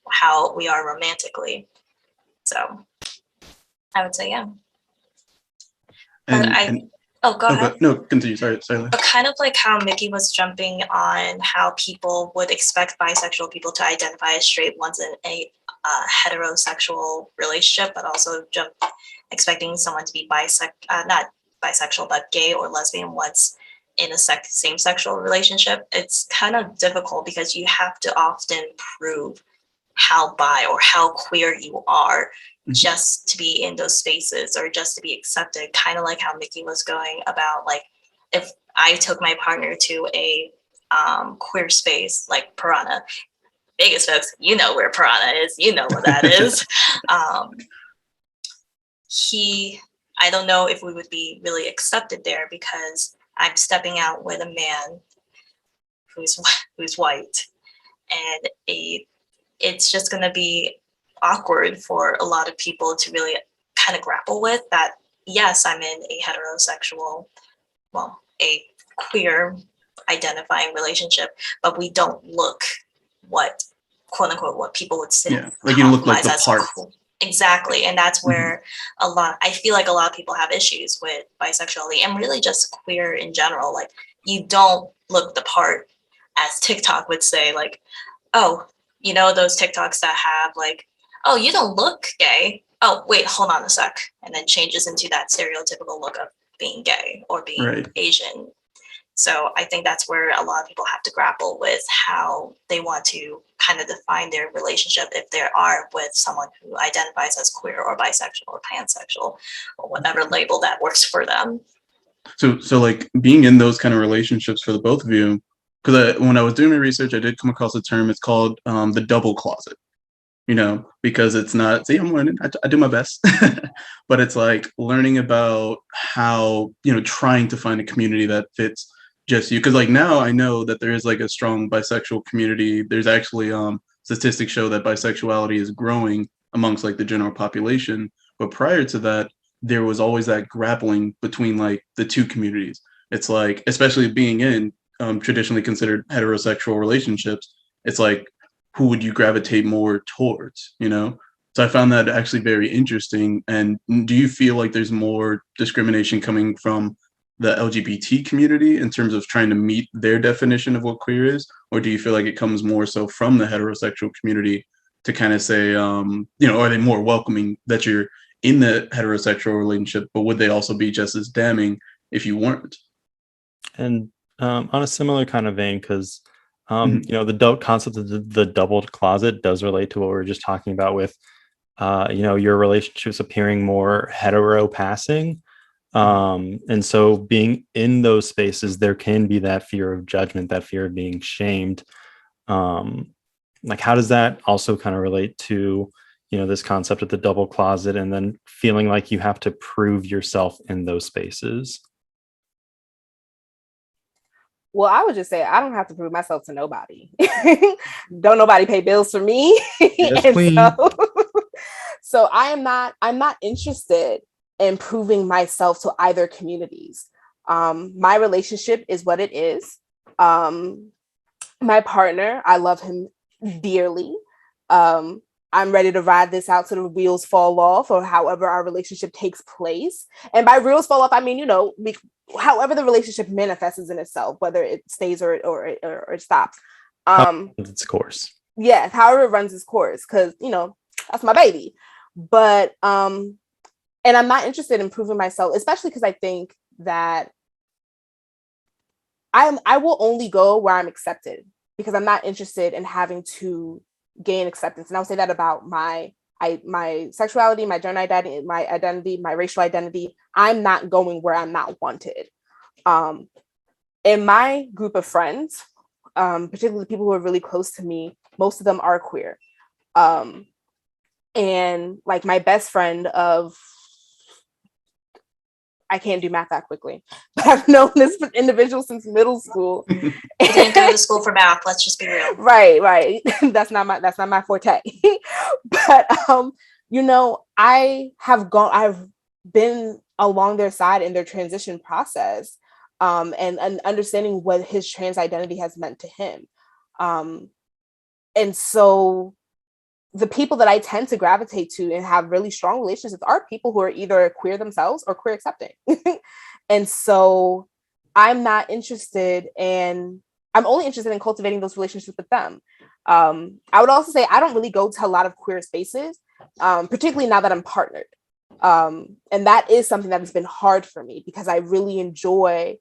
how we are romantically. So I would say, yeah. Go ahead. No, continue. Sorry. But kind of like how Mickey was jumping on how people would expect bisexual people to identify as straight once in a heterosexual relationship, but also expecting someone to be not bisexual, but gay or lesbian once in a same sexual relationship. It's kind of difficult, because you have to often prove how bi or how queer you are just to be in those spaces, or just to be accepted. Kind of like how Mickey was going about, like, if I took my partner to a queer space like Piranha, Vegas folks, you know where Piranha is. You know what that is. I don't know if we would be really accepted there because I'm stepping out with a man who's white, and it's just going to be awkward for a lot of people to really kind of grapple with that. Yes, I'm in a heterosexual, well, a queer identifying relationship, but we don't look what, quote unquote, what people would say. Yeah, like you look like the part. Cool. Exactly. And that's where I feel like a lot of people have issues with bisexuality and really just queer in general. Like, you don't look the part, as TikTok would say, like, oh, you know, those TikToks that have like, oh, you don't look gay. Oh, wait, hold on a sec. And then changes into that stereotypical look of being gay or being Asian. So I think that's where a lot of people have to grapple with how they want to kind of define their relationship if they are with someone who identifies as queer or bisexual or pansexual or whatever label that works for them. So like being in those kind of relationships for the both of you, because when I was doing my research, I did come across a term. It's called the double closet. You know, because it's not, see, I'm learning, I do my best, but it's like learning about how, you know, trying to find a community that fits just you. Because like now I know that there is like a strong bisexual community. There's actually statistics show that bisexuality is growing amongst like the general population. But prior to that, there was always that grappling between like the two communities. It's like, especially being in traditionally considered heterosexual relationships, it's like, who would you gravitate more towards, you know? So I found that actually very interesting. And do you feel like there's more discrimination coming from the LGBT community in terms of trying to meet their definition of what queer is? Or do you feel like it comes more so from the heterosexual community to kind of say, you know, are they more welcoming that you're in the heterosexual relationship, but would they also be just as damning if you weren't? And on a similar kind of vein, because you know, the concept of the double closet does relate to what we were just talking about with, you know, your relationships appearing more hetero passing. And so being in those spaces, there can be that fear of judgment, that fear of being shamed. Like, how does that also kind of relate to, you know, this concept of the double closet and then feeling like you have to prove yourself in those spaces? Well, I would just say I don't have to prove myself to nobody. Don't nobody pay bills for me. Yes, And so I'm not interested in proving myself to either communities. My relationship is what it is. My partner, I love him dearly. I'm ready to ride this out till the wheels fall off, or however our relationship takes place. And by wheels fall off, I mean, you know, however the relationship manifests in itself, whether it stays or it stops. Its course. Yes, however it runs its course, because, you know, that's my baby. But and I'm not interested in proving myself, especially because I think that I will only go where I'm accepted, because I'm not interested in having to gain acceptance. And I'll say that about my sexuality, my gender identity, my racial identity. I'm not going where I'm not wanted. In my group of friends, particularly people who are really close to me, most of them are queer. And like my best friend of, I can't do math that quickly, but I've known this individual since middle school. You didn't go to school for math. Let's just be real. Right. That's not my forte. But you know, I've been along their side in their transition process, and understanding what his trans identity has meant to him. And so the people that I tend to gravitate to and have really strong relationships are people who are either queer themselves or queer accepting. And so I'm only interested in cultivating those relationships with them. I would also say I don't really go to a lot of queer spaces, particularly now that I'm partnered. And that is something that has been hard for me, because I really enjoy,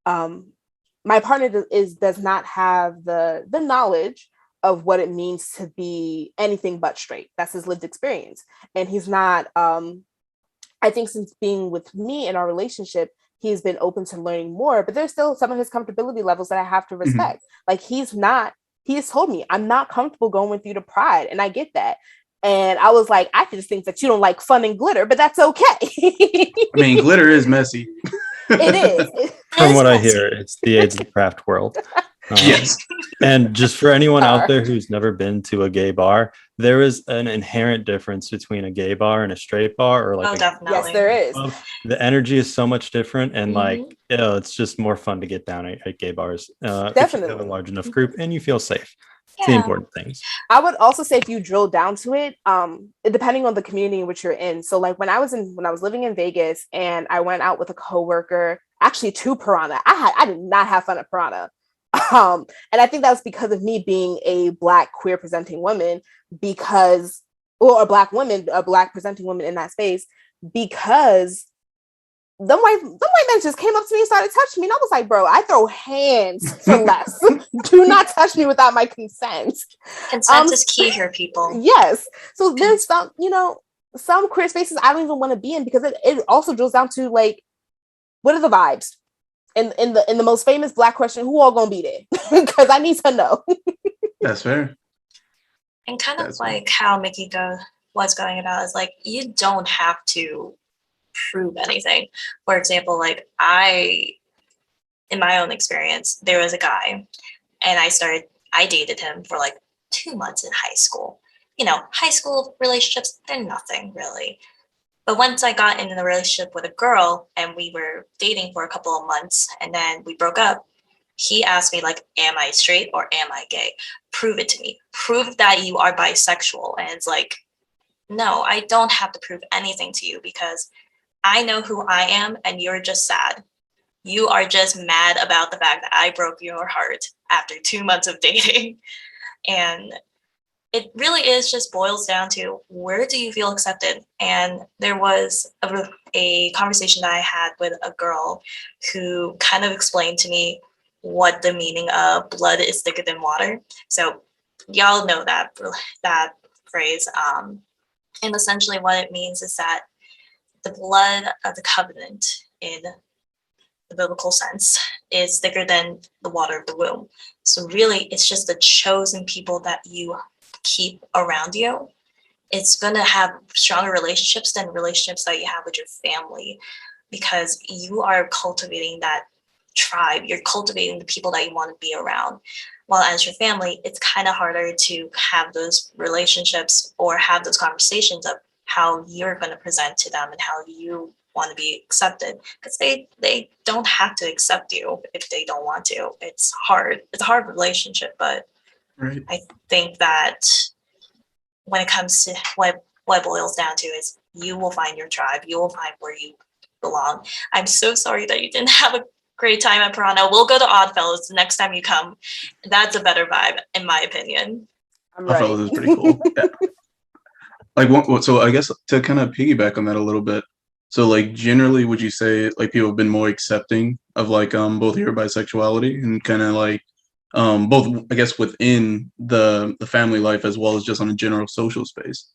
my partner does not have the knowledge of what it means to be anything but straight. That's his lived experience. And he's not, I think since being with me in our relationship, he's been open to learning more, but there's still some of his comfortability levels that I have to respect. Like, he's not he has told me, I'm not comfortable going with you to Pride, and I get that. And I was like, I just think that you don't like fun and glitter, but that's okay. I mean, glitter is messy. It is. From what I hear, it's the AIDS of the craft world. Yes. And just for anyone out there who's never been to a gay bar, there is an inherent difference between a gay bar and a straight bar, or like definitely. Yes, there is. The energy is so much different, and like it's just more fun to get down at gay bars. If you have a large enough group and you feel safe. It's the important things. I would also say if you drill down to it, depending on the community in which you're in. So like when I was living in Vegas and I went out with a coworker, actually to Piranha, I did not have fun at Piranha. And I think that was because of me being a Black queer presenting woman, or a Black presenting woman in that space, because the white men just came up to me and started touching me. And I was like, bro, I throw hands for less. Do not touch me without my consent. Consent is key here, people. Yes. So there's some queer spaces I don't even want to be in, because it also drills down to like, what are the vibes? In the most famous Black question, who all gonna be there? Because I need to know. That's fair. And kind of like how Mickey was going about is like, you don't have to prove anything. For example, like in my own experience, there was a guy and I dated him for like 2 months in high school. High school relationships, they're nothing really. But once I got into the relationship with a girl and we were dating for a couple of months and then we broke up, he asked me like, am I straight or am I gay? Prove it to me. Prove that you are bisexual. And it's like, no, I don't have to prove anything to you, because I know who I am and you're just sad. You are just mad about the fact that I broke your heart after 2 months of dating. And it really is just boils down to, where do you feel accepted? And there was a conversation that I had with a girl who kind of explained to me what the meaning of blood is thicker than water. So y'all know that phrase. And essentially what it means is that the blood of the covenant in the biblical sense is thicker than the water of the womb. So really, it's just the chosen people that you keep around you. It's going to have stronger relationships than relationships that you have with your family, because you are cultivating that tribe. You're cultivating the people that you want to be around. While as your family, it's kind of harder to have those relationships or have those conversations of how you're going to present to them and how you want to be accepted, because they don't have to accept you if they don't want to. It's hard. It's a hard relationship, but right. I think that when it comes to what it boils down to is, you will find your tribe. You will find where you belong. I'm so sorry that you didn't have a great time at Piranha. We'll go to Oddfellows the next time you come. That's a better vibe, in my opinion. Oddfellows is pretty cool. Yeah. Like, so I guess to kind of piggyback on that a little bit. So like, generally, would you say like people have been more accepting of like both your bisexuality and kind of like both, I guess, within the family life as well as just on a general social space?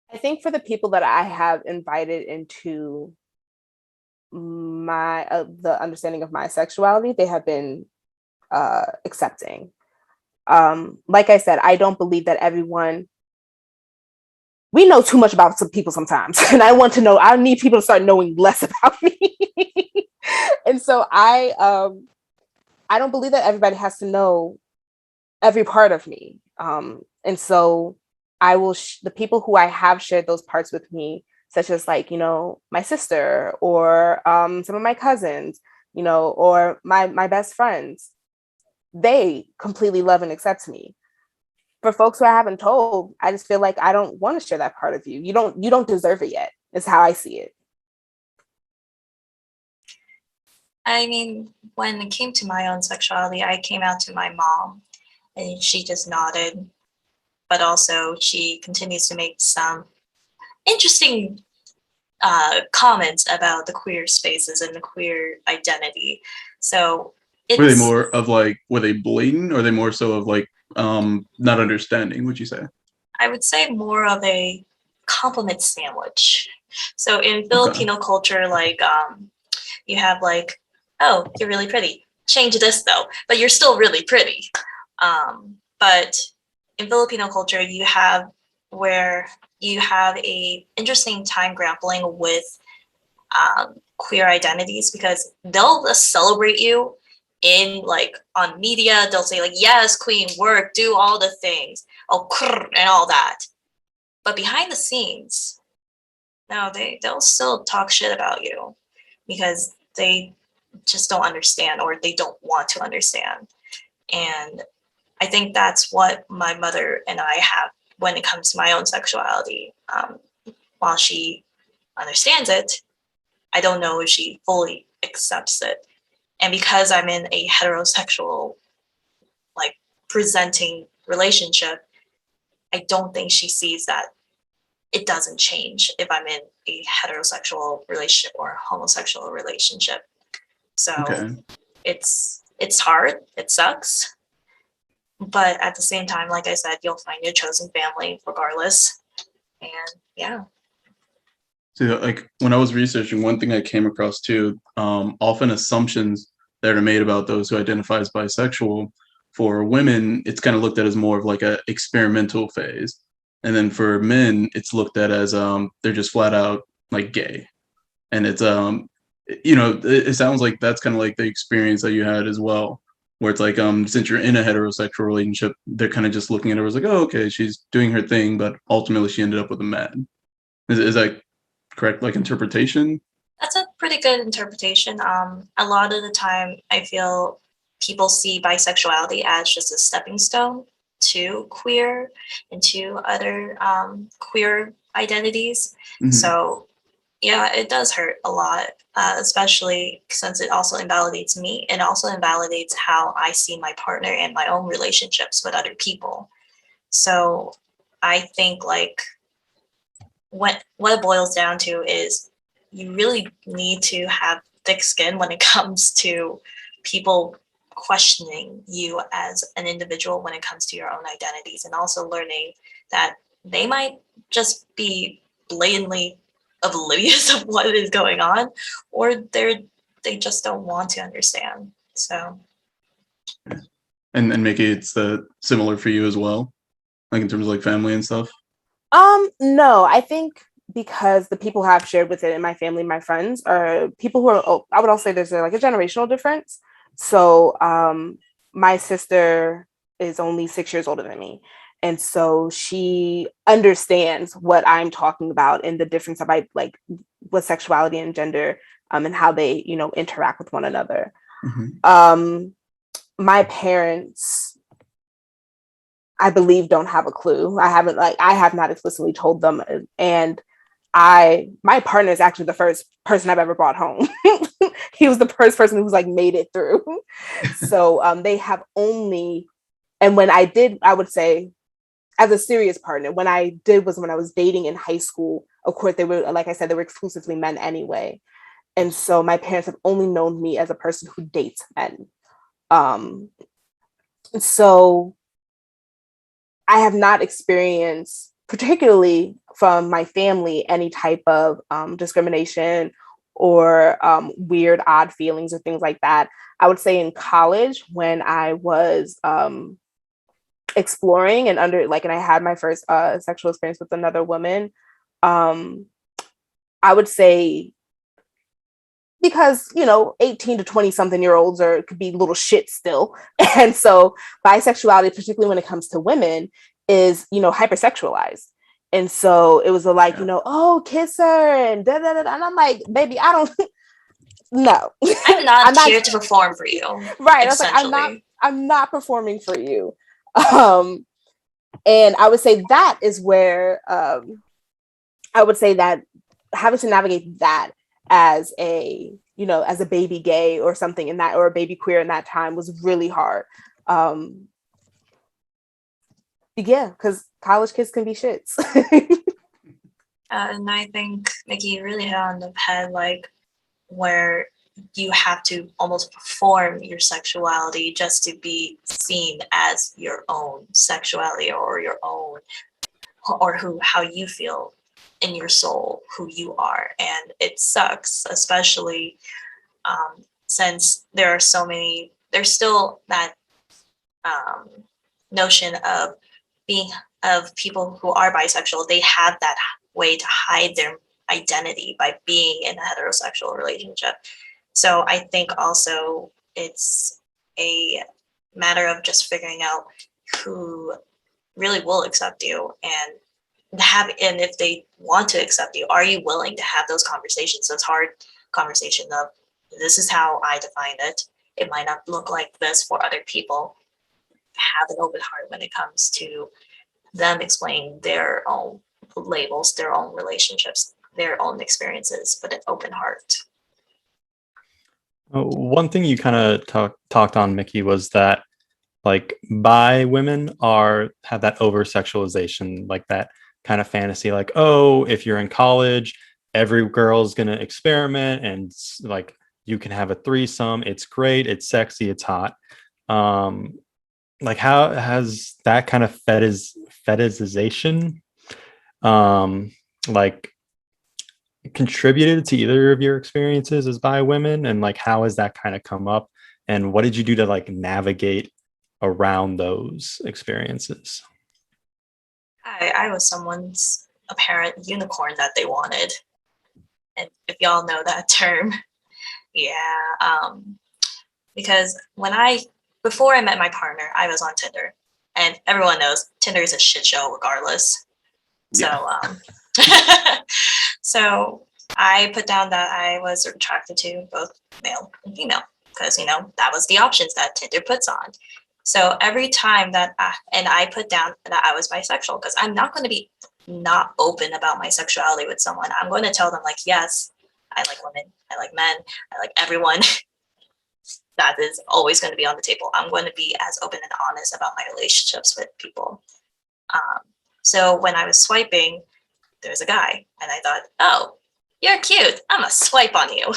I think for the people that I have invited into my the understanding of my sexuality, they have been accepting. Like I said, I don't believe that we know too much about some people sometimes, and I need people to start knowing less about me. And so I don't believe that everybody has to know every part of me. And so I will, the people who I have shared those parts with me, such as like, my sister or some of my cousins, or my best friends, they completely love and accept me. For folks who I haven't told, I just feel like I don't want to share that part of you. You don't deserve it yet, is how I see it. I mean, when it came to my own sexuality, I came out to my mom and she just nodded. But also she continues to make some interesting comments about the queer spaces and the queer identity. So were they more of like, were they blatant, or are they more so of like not understanding, would you say? I would say more of a compliment sandwich. So in Filipino culture, like you have like, oh, you're really pretty. change this though, but you're still really pretty. But in Filipino culture, you have a interesting time grappling with queer identities, because they'll celebrate you in like on media. They'll say like, yes, queen, work, do all the things, and all that. But behind the scenes, no, they'll still talk shit about you because they just don't understand, or they don't want to understand. And I think that's what my mother and I have when it comes to my own sexuality. While she understands it, I don't know if she fully accepts it. And because I'm in a heterosexual, like, presenting relationship, I don't think she sees that it doesn't change if I'm in a heterosexual relationship or a homosexual relationship. So it's hard, it sucks. But at the same time, like I said, you'll find your chosen family regardless. And yeah. So like when I was researching, one thing I came across too, often assumptions that are made about those who identify as bisexual, for women, it's kind of looked at as more of like a experimental phase. And then for men, it's looked at as they're just flat out like gay. And it's it sounds like that's kind of like the experience that you had as well, where it's like since you're in a heterosexual relationship, they're kind of just looking at her as like, oh, okay, she's doing her thing, but ultimately she ended up with a man. Is that correct, like, interpretation? That's a pretty good interpretation. A lot of the time, I feel people see bisexuality as just a stepping stone to queer and to other queer identities. Mm-hmm. So yeah, it does hurt a lot, especially since it also invalidates me. It also invalidates how I see my partner and my own relationships with other people. So I think like what it boils down to is you really need to have thick skin when it comes to people questioning you as an individual when it comes to your own identities, and also learning that they might just be blatantly oblivious of what is going on, or they just don't want to understand. So And maybe it's similar for you as well, like in terms of like family and stuff. No, I think because the people who I've shared with it in my family, my friends, are people who are, I would also say there's like a generational difference. So my sister is only 6 years older than me. And so she understands what I'm talking about and the difference of with sexuality and gender and how they, interact with one another. Mm-hmm. My parents, I believe, don't have a clue. I have not explicitly told them. And my partner is actually the first person I've ever brought home. He was the first person who's like made it through. So they have only, and when I did, I would say, as a serious partner, when I was dating in high school. Of course, they were, like I said, they were exclusively men anyway. And so my parents have only known me as a person who dates men. So I have not experienced, particularly from my family, any type of discrimination or weird, odd feelings or things like that. I would say in college, when I was exploring and I had my first sexual experience with another woman, I would say, because 18 to 20 something year olds could be little shit still, and so bisexuality, particularly when it comes to women, is hypersexualized. And so it was oh, kiss her and da da da, and I'm like, baby, I don't no. I'm not here to perform for you, right? I was like, I'm not performing for you. And I would say that is where I would say that having to navigate that as a baby gay or something in that, or a baby queer in that time, was really hard. Yeah, because college kids can be shits. And I think Mickey really hit on the head, like where you have to almost perform your sexuality just to be seen as your own sexuality, or your own, or how you feel in your soul, who you are. And it sucks, especially since there are so many there's still that notion of people who are bisexual. They have that way to hide their identity by being in a heterosexual relationship. So I think also it's a matter of just figuring out who really will accept you, and if they want to accept you, are you willing to have those conversations, those hard conversations of, this is how I define it. It might not look like this for other people. Have an open heart when it comes to them explaining their own labels, their own relationships, their own experiences, with an open heart. One thing you kind of talked on, Mickey, was that like bi women have that over sexualization, like that kind of fantasy, like, oh, if you're in college, every girl's gonna experiment and like you can have a threesome. It's great, it's sexy, it's hot. Like, how has that kind of fetishization like contributed to either of your experiences as bi women, and like how has that kind of come up, and what did you do to like navigate around those experiences? I was someone's apparent unicorn that they wanted, and if y'all know that term, yeah, because before I met my partner, I was on Tinder, and everyone knows Tinder is a shit show regardless. Yeah. So I put down that I was attracted to both male and female because, that was the options that Tinder puts on. So every time that I put down that I was bisexual, because I'm not going to be not open about my sexuality with someone. I'm going to tell them, like, yes, I like women, I like men, I like everyone. That is always going to be on the table. I'm going to be as open and honest about my relationships with people. So when I was swiping, there's a guy, and I thought, oh, you're cute, I'm gonna swipe on you.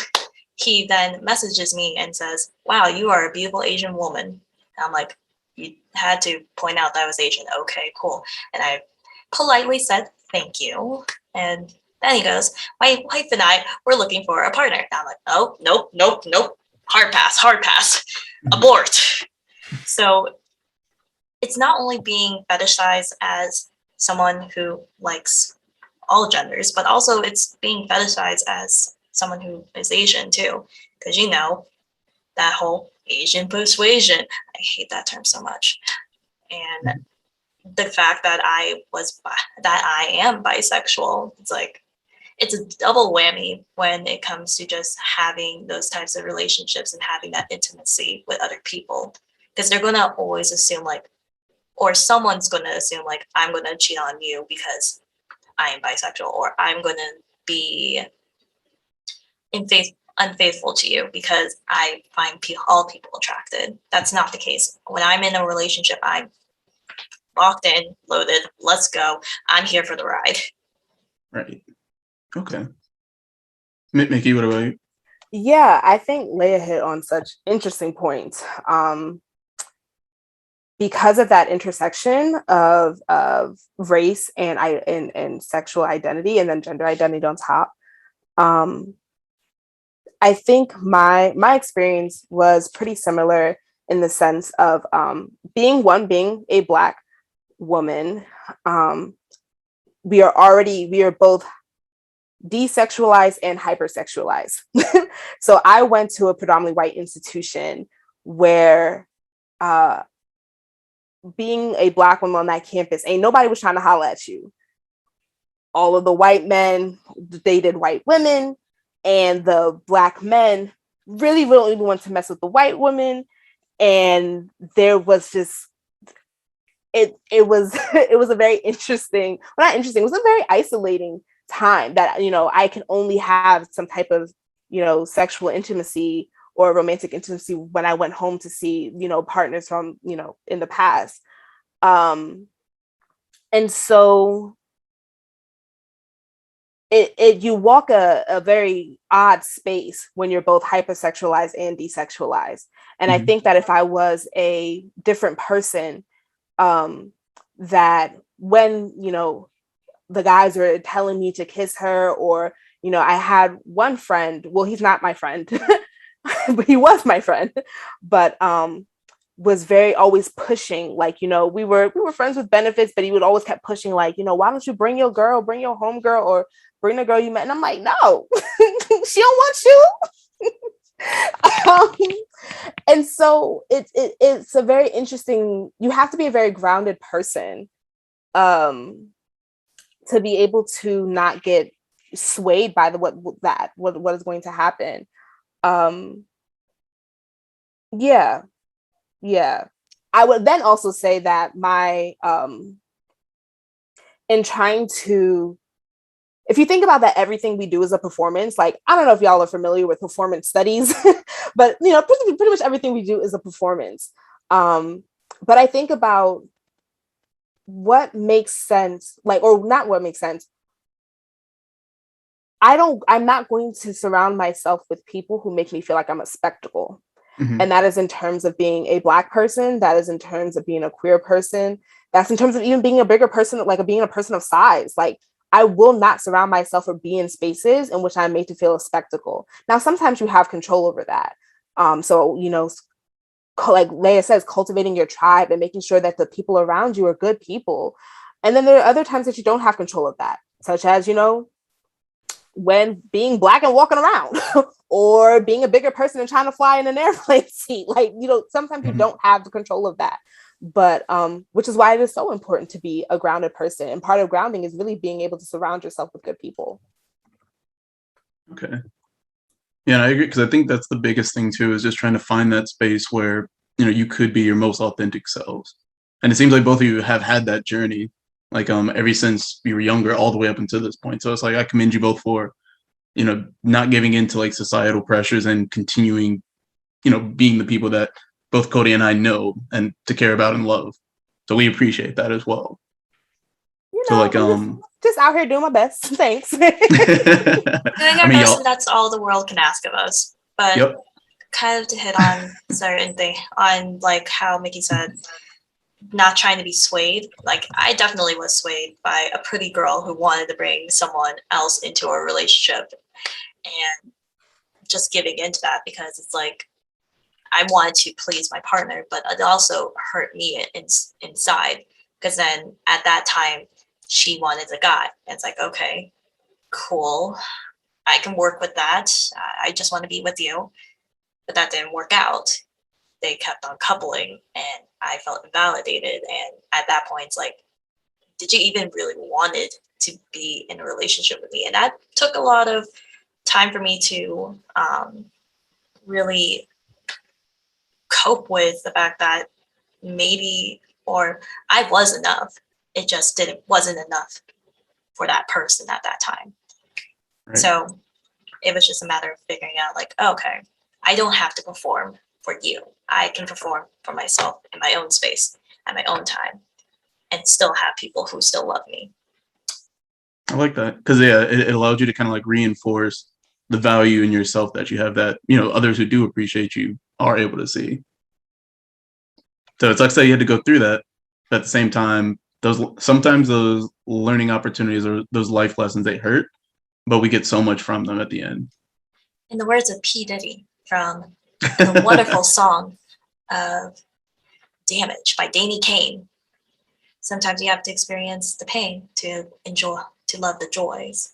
He then messages me and says, wow, you are a beautiful Asian woman. And I'm like, you had to point out that I was Asian. Okay, cool. And I politely said, thank you. And then he goes, my wife and I were looking for a partner. And I'm like, oh, nope. Hard pass, abort. So it's not only being fetishized as someone who likes all genders, but also it's being fetishized as someone who is Asian too. Because that whole Asian persuasion, I hate that term so much. And the fact that I am bisexual, it's like, it's a double whammy when it comes to just having those types of relationships and having that intimacy with other people. Because they're going to always assume or someone's going to assume I'm going to cheat on you because I am bisexual, or I'm going to be unfaithful to you because I find all people attracted. That's not the case. When I'm in a relationship, I'm locked in, loaded, let's go. I'm here for the ride. Right. Okay. Mickey, what about you? Yeah, I think Leia hit on such interesting points. Because of that intersection of race and sexual identity, and then gender identity on top, I think my experience was pretty similar in the sense of being a Black woman. We are both desexualized and hypersexualized. So I went to a predominantly white institution where being a Black woman on that campus, ain't nobody was trying to holler at you. All of the white men dated white women, and the Black men really wanted to mess with the white women. And there was just, it was a very interesting, well, not interesting, it was a very isolating time that, I can only have some type of, sexual intimacy or romantic intimacy when I went home to see, partners from, in the past. And so you walk a very odd space when you're both hypersexualized and desexualized. And I think that if I was a different person, that when, the guys were telling me to kiss her, or, I had one friend, well, he's not my friend, but he was my friend, but was very always pushing, like, we were friends with benefits, but he would always kept pushing, like, why don't you bring your girl, bring your home girl, or bring the girl you met? And I'm like, no, she don't want you. And so it's a very interesting, you have to be a very grounded person to be able to not get swayed by what is going to happen. Yeah. I would then also say that my in trying to, if you think about that, everything we do is a performance. Like, I don't know if y'all are familiar with performance studies, but pretty much everything we do is a performance. But I think about what makes sense, like, or not what makes sense. I'm not going to surround myself with people who make me feel like I'm a spectacle. Mm-hmm. And that is in terms of being a Black person. That is in terms of being a queer person. That's in terms of even being a bigger person, like being a person of size. Like, I will not surround myself or be in spaces in which I'm made to feel a spectacle. Now, sometimes you have control over that. So, like Leia says, cultivating your tribe and making sure that the people around you are good people. And then there are other times that you don't have control of that, such as, when being Black and walking around or being a bigger person and trying to fly in an airplane seat. Like, sometimes you don't have the control of that. But which is why it is so important to be a grounded person. And part of grounding is really being able to surround yourself with good people. Okay. Yeah, I agree, because I think that's the biggest thing too, is just trying to find that space where, you could be your most authentic selves. And it seems like both of you have had that journey, like ever since you were younger all the way up until this point. So it's like, I commend you both for, not giving into like societal pressures and continuing, being the people that both Cody and I know and to care about and love. So we appreciate that as well. So like just out here doing my best. Thanks. Doing our best, and that's all the world can ask of us. But yep. Kind of to hit on certain thing on like how Mickey said, not trying to be swayed. Like, I definitely was swayed by a pretty girl who wanted to bring someone else into a relationship, and just giving into that because it's like I wanted to please my partner, but it also hurt me inside, because then at that time she wanted a guy. And it's like, okay, cool, I can work with that. I just want to be with you. But that didn't work out. They kept on coupling and I felt invalidated. And at that point, it's like, did you even really wanted to be in a relationship with me? And that took a lot of time for me to really cope with the fact that maybe, or I was enough. It just wasn't enough for that person at that time. Right. So it was just a matter of figuring out like, okay, I don't have to perform for you. I can perform for myself in my own space at my own time and still have people who still love me. I like that, because it allowed you to kind of like reinforce the value in yourself that you have, that others who do appreciate you are able to see. So it's like, say you had to go through that, but at the same time, sometimes those learning opportunities or those life lessons, they hurt, but we get so much from them at the end. In the words of P. Diddy from the wonderful song of Damage by Danny Kane, sometimes you have to experience the pain to love the joys.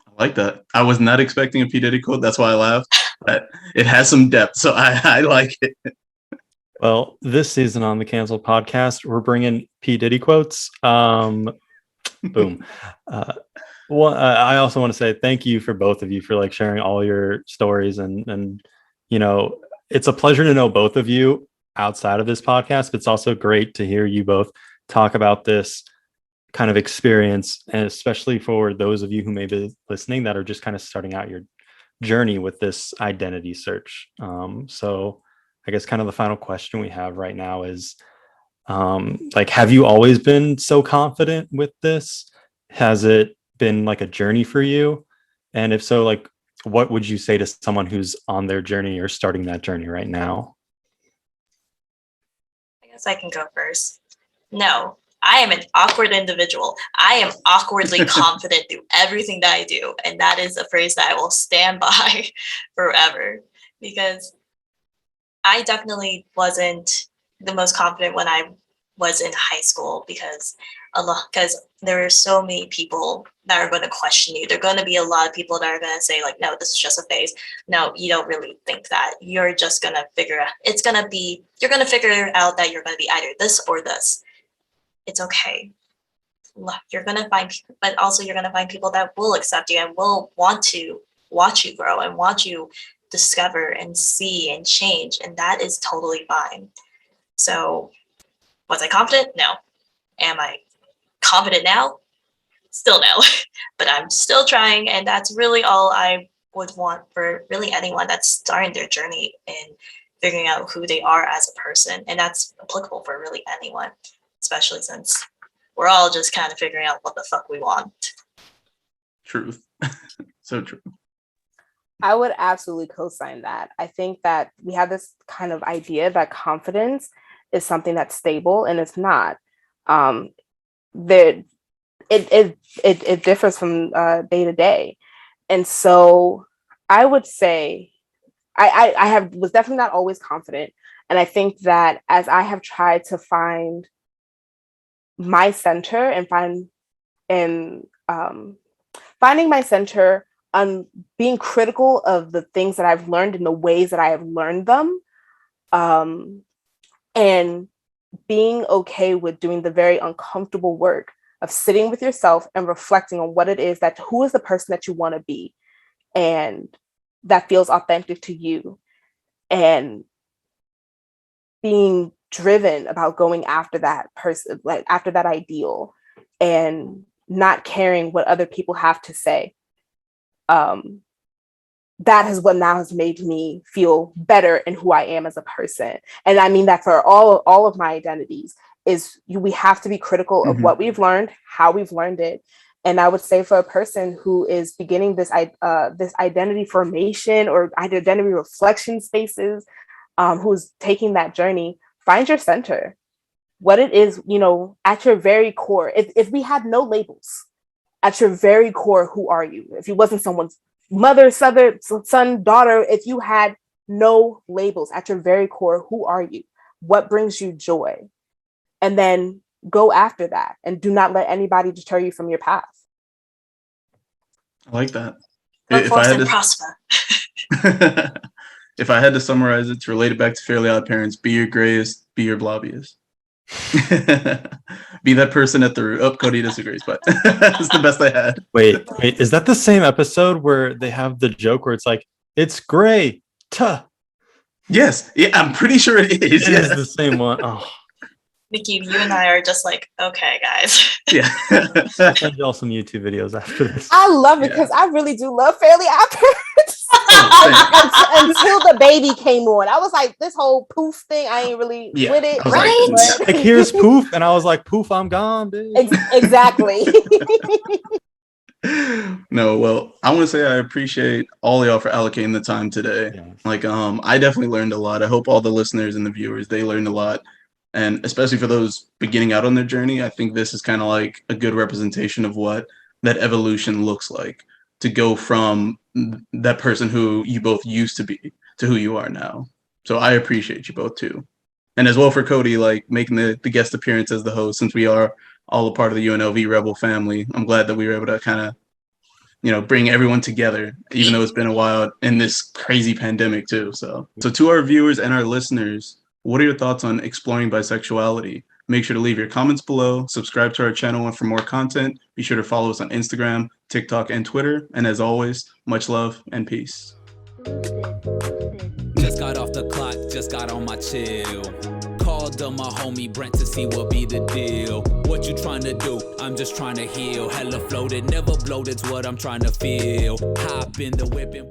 I like that. I was not expecting a P. Diddy quote. That's why I laughed. But it has some depth, so I like it. Well, this season on the Cancel Podcast, we're bringing P. Diddy quotes. Boom. Well, I also want to say thank you for both of you for like sharing all your stories, and it's a pleasure to know both of you outside of this podcast, but it's also great to hear you both talk about this kind of experience, and especially for those of you who may be listening that are just kind of starting out your journey with this identity search. So I guess kind of the final question we have right now is, like, have you always been so confident with this? Has it been like a journey for you? And if so, like, what would you say to someone who's on their journey or starting that journey right now? I guess I can go first. No, I am an awkward individual. I am awkwardly confident through everything that I do. And that is a phrase that I will stand by forever. because I definitely wasn't the most confident when I was in high school because there are so many people that are going to question you. There are going to be a lot of people that are going to say like, no, this is just a phase. No, you don't really think that. You're just going to figure out, you're going to figure out that you're going to be either this or this. It's okay. You're going to find people, but also you're going to find people that will accept you and will want to watch you grow and want you discover and see and change. And that is totally fine. So was I confident? No. Am I confident now? Still no. But I'm still trying. And that's really all I would want for really anyone that's starting their journey in figuring out who they are as a person. And that's applicable for really anyone, especially since we're all just kind of figuring out what the fuck we want. Truth. So true. I would absolutely co-sign that. I think that we have this kind of idea that confidence is something that's stable, and it's not. It differs from day to day, and so I would say I was definitely not always confident, and I think that as I have tried to find my center and finding my center on being critical of the things that I've learned and the ways that I have learned them, and being okay with doing the very uncomfortable work of sitting with yourself and reflecting on what it is who is the person that you want to be and that feels authentic to you, and being driven about going after that person, like after that ideal, and not caring what other people have to say. That is what now has made me feel better in who I am as a person. And I mean that for all of my identities we have to be critical of what we've learned, how we've learned it. And I would say for a person who is beginning this identity formation or identity reflection spaces, who's taking that journey, find your center, what it is, at your very core. If we had no labels, at your very core, who are you? If you wasn't someone's mother, son, daughter, if you had no labels, at your very core, who are you? What brings you joy? And then go after that, and do not let anybody deter you from your path. I like that. If I had to summarize it, to relate it back to Fairly Odd Parents, be your grayest, be your blobbiest. Be that person at the root. Oh, Cody disagrees, but it's the best I had. Wait, is that the same episode where they have the joke where it's like, it's gray, tuh? Yes, yeah, I'm pretty sure it is. It is the same one. Oh. Nikki, you and I are just like, okay, guys. Yeah. I'll send y'all some YouTube videos after this. I love it because I really do love Fairly Odd Parents. Until the baby came on, I was like, this whole poof thing, I ain't really with it, right? Like, here's poof, and I was like, poof, I'm gone, bitch. Exactly. No, well, I want to say I appreciate all y'all for allocating the time today. Yeah. Like, I definitely learned a lot. I hope all the listeners and the viewers, they learned a lot. And especially for those beginning out on their journey, I think this is kind of like a good representation of what that evolution looks like, to go from that person who you both used to be to who you are now. So I appreciate you both too. And as well for Cody, like making the guest appearance as the host, since we are all a part of the UNLV Rebel family. I'm glad that we were able to kind of, bring everyone together, even though it's been a while in this crazy pandemic too. So to our viewers and our listeners, what are your thoughts on exploring bisexuality? Make sure to leave your comments below, subscribe to our channel for more content. Be sure to follow us on Instagram, TikTok, and Twitter. And as always, much love and peace. Just got off the clock, just got on my chill. Called up my homie Brent to see what be the deal. What you trying to do? I'm just trying to heal. Hella floated, never bloated's what I'm trying to feel. Hop in the whip and